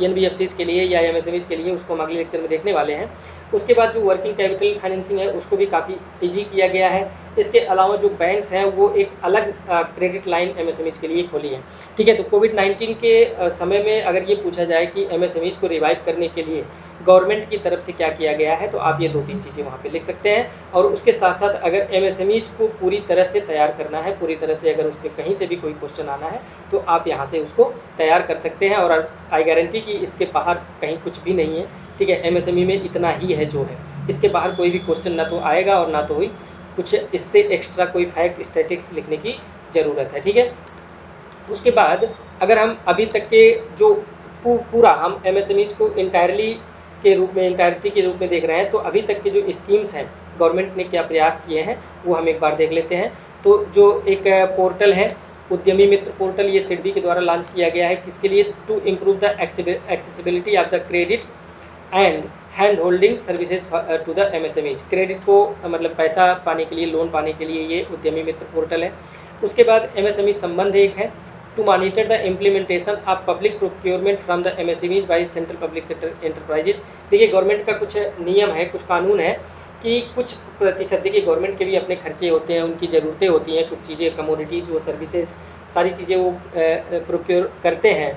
एनबीएफसीज के लिए या एमएसएमईज के लिए, उसको हम अगले लेक्चर में देखने वाले हैं। उसके बाद जो वर्किंग कैपिटल फाइनेंसिंग है उसको भी काफ़ी ईजी किया गया है। इसके अलावा जो बैंक्स हैं वो एक अलग क्रेडिट लाइन एमएसएमईज के लिए खोली है, ठीक है। तो कोविड-19 के समय में अगर ये पूछा जाए कि एमएसएमईज को रिवाइव करने के लिए गवर्नमेंट की तरफ से क्या किया गया है, तो आप ये 2-3 चीज़ें वहाँ पे लिख सकते हैं। और उसके साथ साथ अगर एमएसएमईज़ को पूरी तरह से तैयार करना है, पूरी तरह से अगर उसमें कहीं से भी कोई क्वेश्चन आना है तो आप यहाँ से उसको तैयार कर सकते हैं। और आई गारंटी कि इसके बाहर कहीं कुछ भी नहीं है, ठीक है। एमएसएमई में इतना ही है जो है, इसके बाहर कोई भी क्वेश्चन ना तो आएगा और ना तो ही कुछ इससे एक्स्ट्रा कोई फैक्ट स्टैटिक्स लिखने की ज़रूरत है, ठीक है। उसके बाद अगर हम अभी तक के जो पूरा हम एमएसएमईज़ को इंटायरिटी के रूप में देख रहे हैं, तो अभी तक के जो स्कीम्स हैं गवर्नमेंट ने क्या प्रयास किए हैं वो हम एक बार देख लेते हैं। तो जो एक पोर्टल है उद्यमी मित्र पोर्टल, ये सिडबी के द्वारा लॉन्च किया गया है। किसके लिए? To improve the accessibility of the credit and hand holding services to the MSMEs. Credit को मतलब पैसा पाने के लिए, लोन पाने के लिए ये उद्यमी मित्र पोर्टल है। उसके बाद एमएसएमई संबंध एक है, to monitor the implementation of public procurement from the MSMEs by central public sector enterprises. देखिए गवर्नमेंट का कुछ नियम है, कुछ कानून है कि कुछ प्रतिशत, देखिए गवर्नमेंट के भी अपने खर्चे होते हैं, उनकी ज़रूरतें होती हैं, कुछ चीज़ें कमोडिटीज़ वो सर्विसेज सारी चीज़ें वो प्रोक्योर करते हैं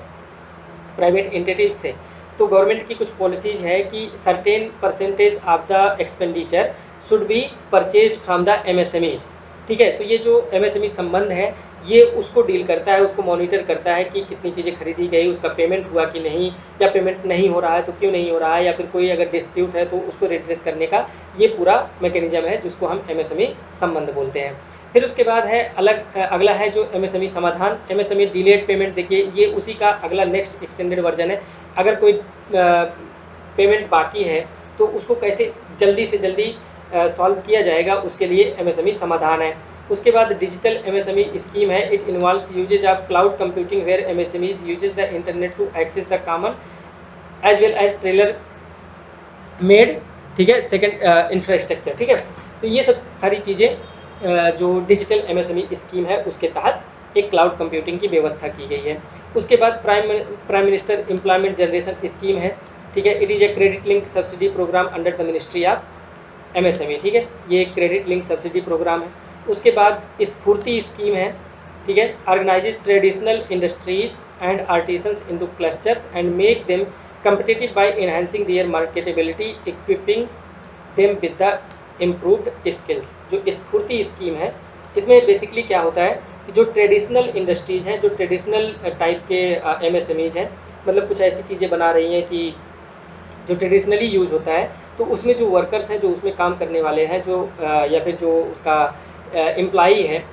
प्राइवेट एंटिटीज से। तो गवर्नमेंट की कुछ पॉलिसीज़ है कि certain percentage of the expenditure should be purchased from the MSMEs, ठीक है। तो ये जो एमएसएमई संबंध है ये उसको डील करता है, उसको मॉनिटर करता है कि कितनी चीज़ें खरीदी गई, उसका पेमेंट हुआ कि नहीं, या पेमेंट नहीं हो रहा है तो क्यों नहीं हो रहा है, या फिर कोई अगर डिस्प्यूट है तो उसको रिड्रेस करने का ये पूरा मैकेनिज्म है जिसको हम एमएसएमई संबंध बोलते हैं। फिर उसके बाद है अगला है जो एमएसएमई समाधान, एमएसएमई डिलेड पेमेंट। देखिए ये उसी का अगला नेक्स्ट एक्सटेंडेड वर्जन है। अगर कोई पेमेंट बाकी है तो उसको कैसे जल्दी से जल्दी सॉल्व किया जाएगा, उसके लिए एमएसएमई समाधान है। उसके बाद डिजिटल एमएसएमई स्कीम है, it involves uses of cloud computing where MSMEs uses the internet to access the common as well as tailor made, ठीक है, सेकंड इंफ्रास्ट्रक्चर, ठीक है। तो ये सब सारी चीज़ें जो डिजिटल एमएसएमई स्कीम है उसके तहत एक क्लाउड कंप्यूटिंग की व्यवस्था की गई है। उसके बाद prime minister employment generation scheme है, ठीक है। It is a credit link subsidy program under the ministry of MSME, ठीक है। ये एक क्रेडिट लिंक सब्सिडी प्रोग्राम है। उसके बाद स्फूर्ति स्कीम है, ठीक है। Organises traditional industries and artisans into clusters and make them competitive by enhancing their marketability, equipping them with the improved skills। जो स्फूर्ति स्कीम है इसमें बेसिकली क्या होता है कि जो ट्रेडिशनल इंडस्ट्रीज़ हैं, जो ट्रेडिशनल टाइप के एमएसएमईज हैं, मतलब कुछ ऐसी चीज़ें बना रही हैं कि जो ट्रेडिशनली यूज़ होता है, तो उसमें जो वर्कर्स हैं, जो उसमें काम करने वाले हैं, जो या फिर जो उसका एम्प्लॉई है,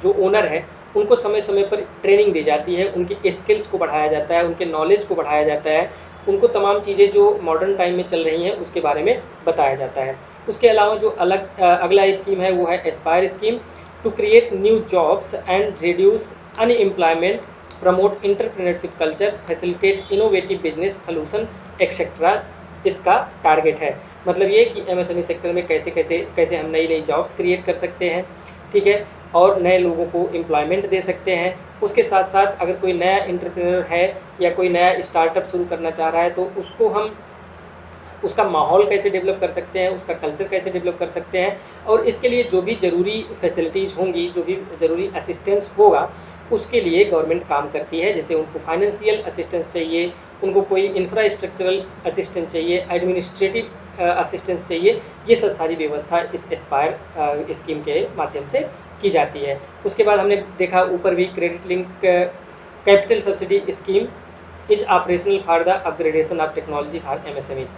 जो ओनर है, उनको समय समय पर ट्रेनिंग दी जाती है, उनके स्किल्स को बढ़ाया जाता है, उनके नॉलेज को बढ़ाया जाता है, उनको तमाम चीज़ें जो मॉडर्न टाइम में चल रही हैं उसके बारे में बताया जाता है। उसके अलावा जो अगला स्कीम है वो है aspire scheme, to create new jobs and reduce unemployment, promote entrepreneurship cultures, facilitate innovative business solution etcetera, इसका टारगेट है। मतलब ये कि एमएसएमई सेक्टर में कैसे हम नई जॉब्स क्रिएट कर सकते हैं, ठीक है, और नए लोगों को एम्प्लॉयमेंट दे सकते हैं। उसके साथ साथ अगर कोई नया एंटरप्रेन्योर है या कोई नया स्टार्टअप शुरू करना चाह रहा है तो उसको हम उसका माहौल कैसे डेवलप कर सकते हैं, उसका कल्चर कैसे डेवलप कर सकते हैं, और इसके लिए जो भी ज़रूरी फैसिलिटीज़ होंगी, जो भी ज़रूरी असिस्टेंस होगा, उसके लिए गवर्नमेंट काम करती है। जैसे उनको फाइनेंशियल असिस्टेंस चाहिए, उनको कोई इंफ्रास्ट्रक्चरल असिस्टेंस चाहिए, एडमिनिस्ट्रेटिव असिस्टेंस चाहिए, ये सब सारी व्यवस्था इस एस्पायर स्कीम के माध्यम से की जाती है। उसके बाद हमने देखा ऊपर भी credit link capital subsidy scheme is operational for the upgradation of technology for MSMEs.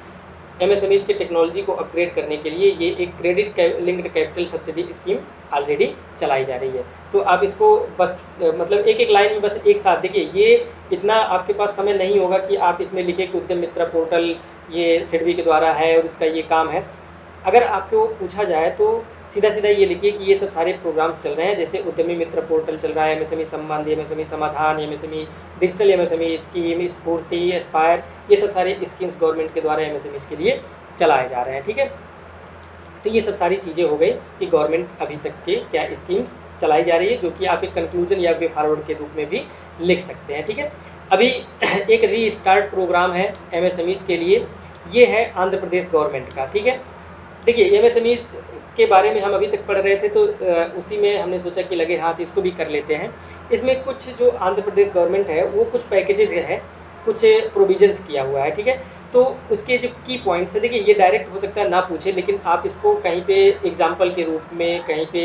MSMEs की टेक्नोलॉजी को अपग्रेड करने के लिए ये एक credit linked capital subsidy scheme already चलाई जा रही है। तो आप इसको बस मतलब एक लाइन में बस एक साथ देखिए, ये इतना आपके पास समय नहीं होगा कि आप इसमें लिखे कि उद्यम मित्र पोर्टल ये सिडबी के द्वारा है और इसका ये काम है। अगर आपको पूछा जाए तो सीधा ये लिखिए कि ये सब सारे प्रोग्राम्स चल रहे हैं, जैसे उद्यमी मित्र पोर्टल चल रहा है, एमएसएमई संबंध, एमएसएमई समाधान, एमएसएमई डिजिटल एमएसएमई स्कीम, स्फूर्ति, एस्पायर, ये सब सारे स्कीम्स गवर्नमेंट के द्वारा एमएसएमईज के लिए चलाए जा रहे हैं, ठीक है। तो ये सब सारी चीज़ें हो गई कि गवर्नमेंट अभी तक के क्या स्कीम्स चलाई जा रही है, जो कि आप एक कंक्लूजन या वे फॉरवर्ड के रूप में भी लिख सकते हैं, ठीक है। अभी एक रीस्टार्ट प्रोग्राम है एमएसएमईज के लिए, ये है आंध्र प्रदेश गवर्नमेंट का, ठीक है। देखिए एमएसएमईज के बारे में हम अभी तक पढ़ रहे थे तो उसी में हमने सोचा कि लगे हाथ इसको भी कर लेते हैं। इसमें कुछ जो आंध्र प्रदेश गवर्नमेंट है वो कुछ पैकेजेस है, कुछ प्रोविजंस किया हुआ है, ठीक है। तो उसके जो की पॉइंट्स है, देखिए ये डायरेक्ट हो सकता है ना पूछे, लेकिन आप इसको कहीं पे एग्जाम्पल के रूप में, कहीं पे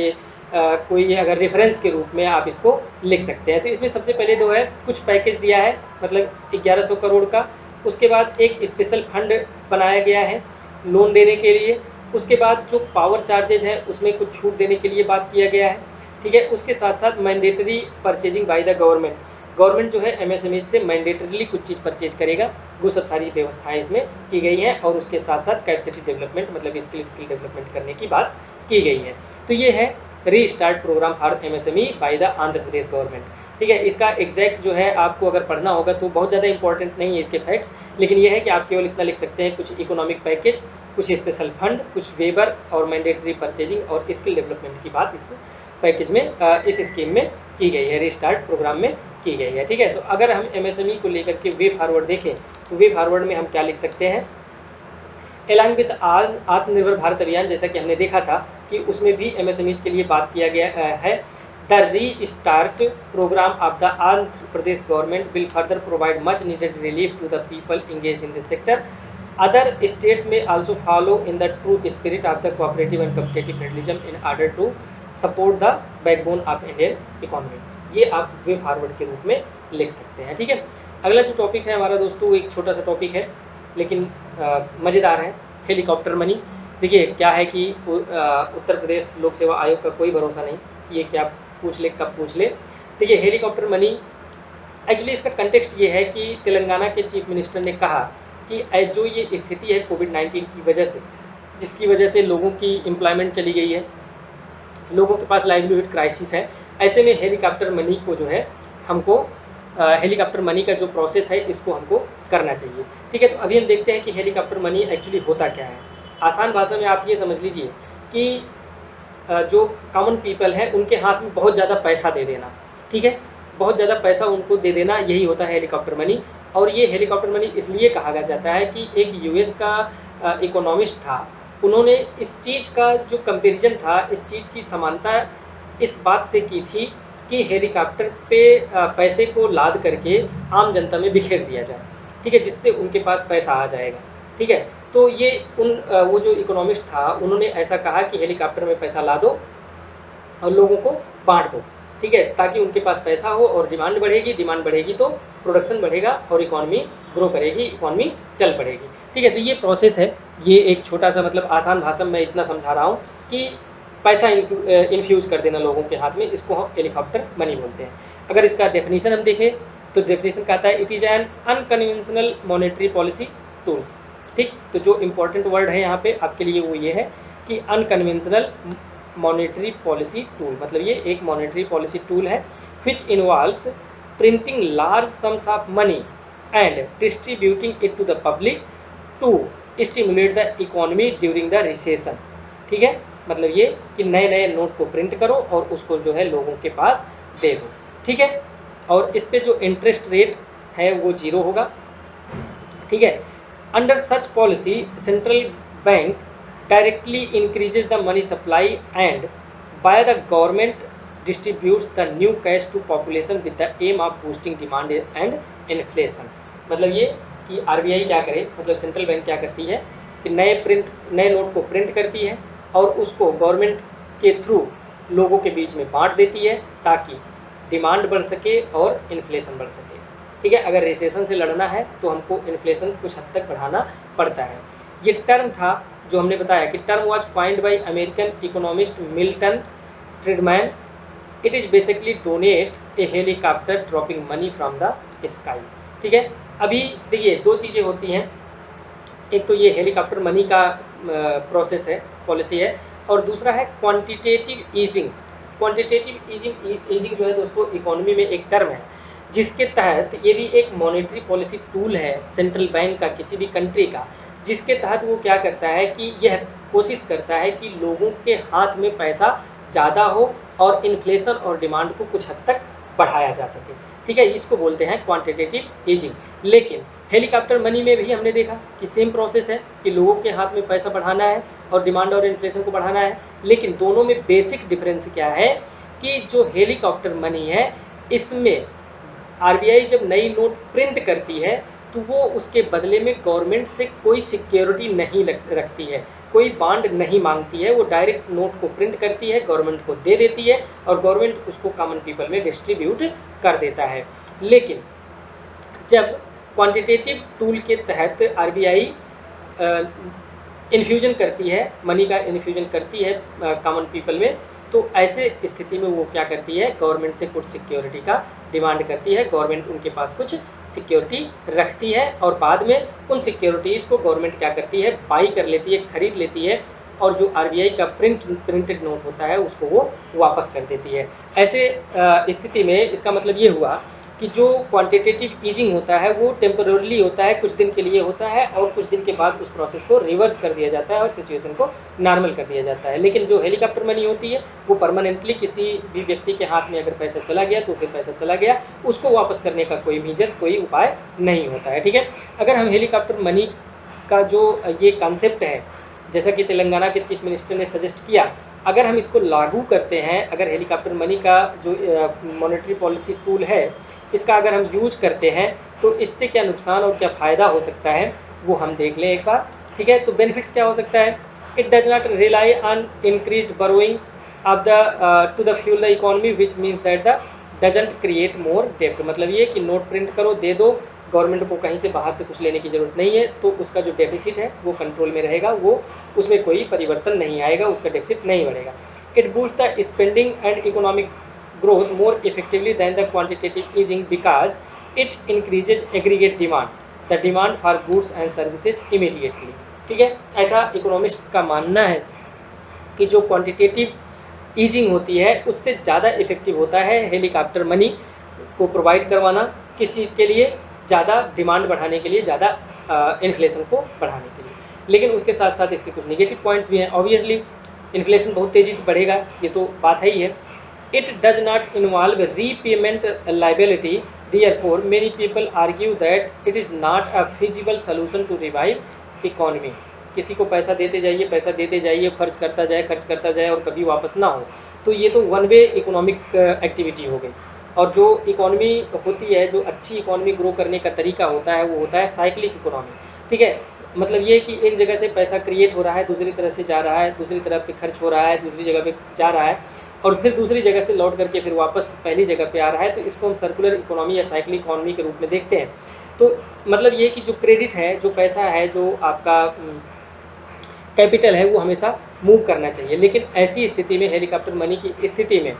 कोई अगर रेफरेंस के रूप में आप इसको लिख सकते हैं। तो इसमें सबसे पहले जो है कुछ पैकेज दिया है, मतलब 1100 करोड़ का। उसके बाद एक स्पेशल फंड बनाया गया है लोन देने के लिए। उसके बाद जो पावर चार्जेज है उसमें कुछ छूट देने के लिए बात किया गया है, ठीक है। उसके साथ साथ mandatory purchasing bye the government जो है एमएसएमई से मैंडेटरीली कुछ चीज़ परचेज करेगा, वो सब सारी व्यवस्थाएं इसमें की गई हैं। और उसके साथ साथ कैपेसिटी डेवलपमेंट, मतलब स्किल डेवलपमेंट करने की बात की गई है। तो ये है restart program for MSME by the Andhra Pradesh government, ठीक है। इसका एग्जैक्ट जो है आपको अगर पढ़ना होगा तो बहुत ज़्यादा इंपॉर्टेंट नहीं है इसके फैक्ट्स, लेकिन ये है कि आप केवल इतना लिख सकते हैं, कुछ इकोनॉमिक पैकेज, कुछ स्पेशल फंड, कुछ वेबर और मैंडेटरी परचेजिंग और स्किल डेवलपमेंट की बात इस पैकेज में, इस स्कीम में की गई है, रीस्टार्ट प्रोग्राम में की गई है, ठीक है। तो अगर हम एमएसएमई को लेकर के वे फॉरवर्ड देखें तो वे फॉरवर्ड में हम क्या लिख सकते हैं, एलाइन विद आत्मनिर्भर भारत अभियान, जैसा कि हमने देखा था कि उसमें भी एमएसएमईज के लिए बात किया गया है। The restart programme of the Andhra Pradesh government will further provide much needed relief to the people engaged in this sector. Other states में also follow in the true spirit of the cooperative and competitive federalism in order to support the backbone of Indian economy. ये आप way forward के रूप में लिख सकते हैं, ठीक है। अगला जो टॉपिक है हमारा दोस्तों, एक छोटा सा टॉपिक है लेकिन मज़ेदार है, हेलीकॉप्टर मनी। देखिए क्या है कि उत्तर प्रदेश लोक सेवा आयोग का कोई भरोसा नहीं, ये क्या पूछ ले कब पूछ ले। देखिए हेलीकॉप्टर मनी, एक्चुअली इसका कंटेक्स्ट ये है कि तेलंगाना के चीफ मिनिस्टर ने कहा कि जो ये स्थिति है कोविड-19 की वजह से, जिसकी वजह से लोगों की एम्प्लॉयमेंट चली गई है, लोगों के पास लाइवलीहुड क्राइसिस है, ऐसे में हेलीकॉप्टर मनी को जो है हमको हेलीकॉप्टर मनी का जो प्रोसेस है इसको हमको करना चाहिए, ठीक है। तो अभी हम देखते हैं कि हेलीकॉप्टर मनी एक्चुअली होता क्या है। आसान भाषा में आप ये समझ लीजिए कि जो कॉमन पीपल है उनके हाथ में बहुत ज़्यादा पैसा दे देना, ठीक है, बहुत ज़्यादा पैसा उनको दे देना, यही होता है हेलीकॉप्टर मनी। और ये हेलीकॉप्टर मनी इसलिए कहा जाता है कि एक यूएस का इकोनॉमिस्ट था, उन्होंने इस चीज़ का जो कंपेरिजन था, इस चीज़ की समानता इस बात से की थी कि हेलीकॉप्टर पे पैसे को लाद करके आम जनता में बिखेर दिया जाए, ठीक है, जिससे उनके पास पैसा आ जाएगा, ठीक है। तो ये वो जो इकोनॉमिस्ट था उन्होंने ऐसा कहा कि हेलीकॉप्टर में पैसा ला दो और लोगों को बांट दो, ठीक है, ताकि उनके पास पैसा हो और डिमांड बढ़ेगी तो प्रोडक्शन बढ़ेगा और इकॉनमी ग्रो करेगी, इकॉनमी चल पड़ेगी, ठीक है। तो ये प्रोसेस है, ये एक छोटा सा मतलब आसान भाषा में मैं इतना समझा रहा हूँ कि पैसा इन्फ्यूज़ कर देना लोगों के हाथ में, इसको हम हेलीकॉप्टर मनी बोलते हैं। अगर इसका डेफिनेशन हम देखें तो डेफिनेशन कहता है it is an unconventional monetary policy tools, ठीक। तो जो इम्पोर्टेंट वर्ड है यहाँ पे आपके लिए वो ये है कि अनकन्वेंशनल मॉनेटरी पॉलिसी टूल, मतलब ये एक मॉनेटरी पॉलिसी टूल है which involves printing large sums of money and distributing it to the public to stimulate the economy during the recession, ठीक है। मतलब ये कि नए नए नोट को प्रिंट करो और उसको जो है लोगों के पास दे दो, ठीक है। और इस पे जो इंटरेस्ट रेट है वो 0 होगा, ठीक है। Under such policy central bank directly increases the money supply and by the government distributes the new cash to population with the aim of boosting demand and inflation. मतलब ये कि आरबीआई क्या करे, मतलब सेंट्रल बैंक क्या करती है कि नए नोट को प्रिंट करती है और उसको गवर्नमेंट के थ्रू लोगों के बीच में बांट देती है ताकि डिमांड बढ़ सके और इन्फ्लेशन बढ़ सके, ठीक है। अगर रिसेशन से लड़ना है तो हमको इन्फ्लेशन कुछ हद तक बढ़ाना पड़ता है। ये टर्म था जो हमने बताया कि term was coined by American economist Milton Friedman. It is basically donate a helicopter dropping money from the sky, ठीक है। अभी देखिए दो चीज़ें होती हैं, एक तो ये हेलीकॉप्टर मनी का प्रोसेस है, पॉलिसी है, और दूसरा है क्वांटिटेटिव ईजिंग। क्वांटिटेटिव ईजिंग जो है दोस्तों इकोनॉमी में एक टर्म है जिसके तहत ये भी एक मॉनेटरी पॉलिसी टूल है सेंट्रल बैंक का किसी भी कंट्री का, जिसके तहत वो क्या करता है कि यह कोशिश करता है कि लोगों के हाथ में पैसा ज़्यादा हो और इन्फ्लेशन और डिमांड को कुछ हद तक बढ़ाया जा सके, ठीक है। इसको बोलते हैं क्वांटिटेटिव ईजिंग। लेकिन हेलीकॉप्टर मनी में भी हमने देखा कि सेम प्रोसेस है कि लोगों के हाथ में पैसा बढ़ाना है और डिमांड और इन्फ्लेशन को बढ़ाना है, लेकिन दोनों में बेसिक डिफरेंस क्या है कि जो हेलीकॉप्टर मनी है इसमें आरबीआई जब नई नोट प्रिंट करती है तो वो उसके बदले में गवर्नमेंट से कोई सिक्योरिटी नहीं रखती है, कोई बांड नहीं मांगती है, वो डायरेक्ट नोट को प्रिंट करती है, गवर्नमेंट को दे देती है और गवर्नमेंट उसको कॉमन पीपल में डिस्ट्रीब्यूट कर देता है। लेकिन जब क्वांटिटेटिव टूल के तहत आरबीआई इन्फ्यूजन करती है, मनी का इन्फ्यूजन करती है कॉमन पीपल में, तो ऐसे स्थिति में वो क्या करती है, गवर्नमेंट से कुछ सिक्योरिटी का डिमांड करती है, गवर्नमेंट उनके पास कुछ सिक्योरिटी रखती है और बाद में उन सिक्योरिटीज़ को गवर्नमेंट क्या करती है, बाई कर लेती है, खरीद लेती है और जो आरबीआई का प्रिंटेड नोट होता है उसको वो वापस कर देती है। ऐसे स्थिति में इसका मतलब ये हुआ कि जो क्वांटिटेटिव ईजिंग होता है वो टेम्पररी होता है, कुछ दिन के लिए होता है और कुछ दिन के बाद उस प्रोसेस को रिवर्स कर दिया जाता है और सिचुएशन को नॉर्मल कर दिया जाता है। लेकिन जो हेलीकॉप्टर मनी होती है वो परमानेंटली किसी भी व्यक्ति के हाथ में अगर पैसा चला गया तो फिर पैसा चला गया, उसको वापस करने का कोई मीजर्स, कोई उपाय नहीं होता है। ठीक है, अगर हम हेलीकॉप्टर मनी का जो ये कॉन्सेप्ट है, जैसा कि तेलंगाना के चीफ मिनिस्टर ने सजेस्ट किया, अगर हम इसको लागू करते हैं, अगर हेलीकॉप्टर मनी का जो मॉनेटरी पॉलिसी टूल है इसका अगर हम यूज करते हैं तो इससे क्या नुकसान और क्या फ़ायदा हो सकता है वो हम देख लें एक बार। ठीक है, तो बेनिफिट्स क्या हो सकता है, it does not rely on increased borrowing of the two the fuel the economy which means that the doesn't create more डेब्ट। मतलब ये कि नोट प्रिंट करो, दे दो, गवर्नमेंट को कहीं से बाहर से कुछ लेने की ज़रूरत नहीं है, तो उसका जो डेफिसिट है वो कंट्रोल में रहेगा, वो उसमें कोई परिवर्तन नहीं आएगा, उसका डेफिसिट नहीं बढ़ेगा। It boost the spending and economic growth more effectively than the quantitative easing because it increases aggregate demand, the demand for goods and services immediately। ठीक है, ऐसा इकोनॉमिस्ट का मानना है कि जो क्वांटिटेटिव ईजिंग होती है उससे ज़्यादा इफेक्टिव होता है हेलीकॉप्टर मनी को प्रोवाइड करवाना। किस चीज़ के लिए, ज़्यादा डिमांड बढ़ाने के लिए, ज़्यादा इन्फ्लेशन को बढ़ाने के लिए। लेकिन उसके साथ साथ इसके कुछ नेगेटिव पॉइंट्स भी हैं। ऑब्वियसली इन्फ्लेशन बहुत तेज़ी से बढ़ेगा, ये तो बात है ही है। It does not involve repayment liability. Therefore, many people argue that it is not a feasible solution to revive economy। किसी को पैसा देते जाइए, खर्च करता जाए और कभी वापस ना हो, तो ये तो वन वे इकोनॉमिक एक्टिविटी हो गई। और जो इकोनॉमी होती है, जो अच्छी इकोनॉमी ग्रो करने का तरीका होता है वो होता है साइक्लिक इकोनॉमी। ठीक है, मतलब ये कि एक जगह से पैसा क्रिएट हो रहा है, दूसरी तरह से जा रहा है, दूसरी तरफ पे खर्च हो रहा है, दूसरी जगह पे जा रहा है और फिर दूसरी जगह से लौट करके फिर वापस पहली जगह पे आ रहा है, तो इसको हम सर्कुलर इकोनॉमी या साइक्लिक इकोनॉमी के रूप में देखते हैं। तो मतलब ये कि जो क्रेडिट है, जो पैसा है, जो आपका कैपिटल है, वो हमेशा मूव करना चाहिए। लेकिन ऐसी स्थिति में, हेलीकॉप्टर मनी की स्थिति में,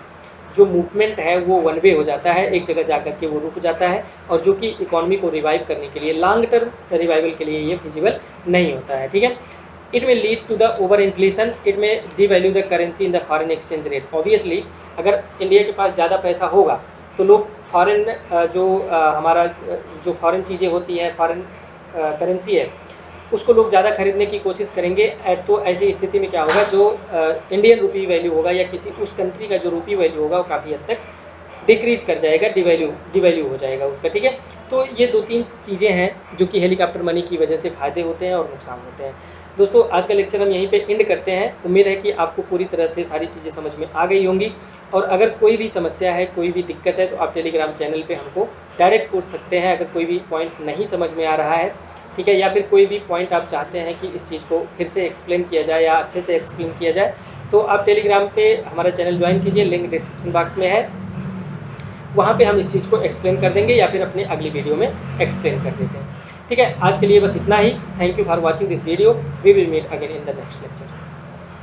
जो मूवमेंट है वो वन वे हो जाता है, एक जगह जा करके वो रुक जाता है और जो कि इकोनॉमी को रिवाइव करने के लिए, लॉन्ग टर्म रिवाइवल के लिए ये फिजिबल नहीं होता है। ठीक है, it may lead to the over inflation, it may devalue the currency in the foreign exchange rate. Obviously अगर इंडिया के पास ज़्यादा पैसा होगा तो लोग फॉरेन हमारा जो फॉरेन चीज़ें होती हैं, फॉरेन करेंसी है, उसको लोग ज़्यादा खरीदने की कोशिश करेंगे। तो ऐसी स्थिति में क्या होगा, जो इंडियन रुपी वैल्यू होगा या किसी उस कंट्री का जो रुपी वैल्यू होगा वो काफ़ी हद तक डिक्रीज कर जाएगा, डिवैल्यू हो जाएगा उसका। ठीक है, तो ये दो तीन चीज़ें हैं जो कि हेलीकॉप्टर मनी की वजह से फ़ायदे होते हैं और नुकसान होते हैं। दोस्तों, आज का लेक्चर हम यहीं पे एंड करते हैं। उम्मीद है कि आपको पूरी तरह से सारी चीज़ें समझ में आ गई होंगी और अगर कोई भी समस्या है, कोई भी दिक्कत है तो आप टेलीग्राम चैनल पे हमको डायरेक्ट पूछ सकते हैं। अगर कोई भी पॉइंट नहीं समझ में आ रहा है, ठीक है, या फिर कोई भी पॉइंट आप चाहते हैं कि इस चीज़ को फिर से एक्सप्लेन किया जाए या अच्छे से एक्सप्लेन किया जाए, तो आप टेलीग्राम पे हमारा चैनल ज्वाइन कीजिए, लिंक डिस्क्रिप्शन बॉक्स में है, वहाँ पे हम इस चीज़ को एक्सप्लेन कर देंगे या फिर अपने अगली वीडियो में एक्सप्लेन कर देते हैं। ठीक है, आज के लिए बस इतना ही। Thank you for watching this video. We will meet again in the next lecture.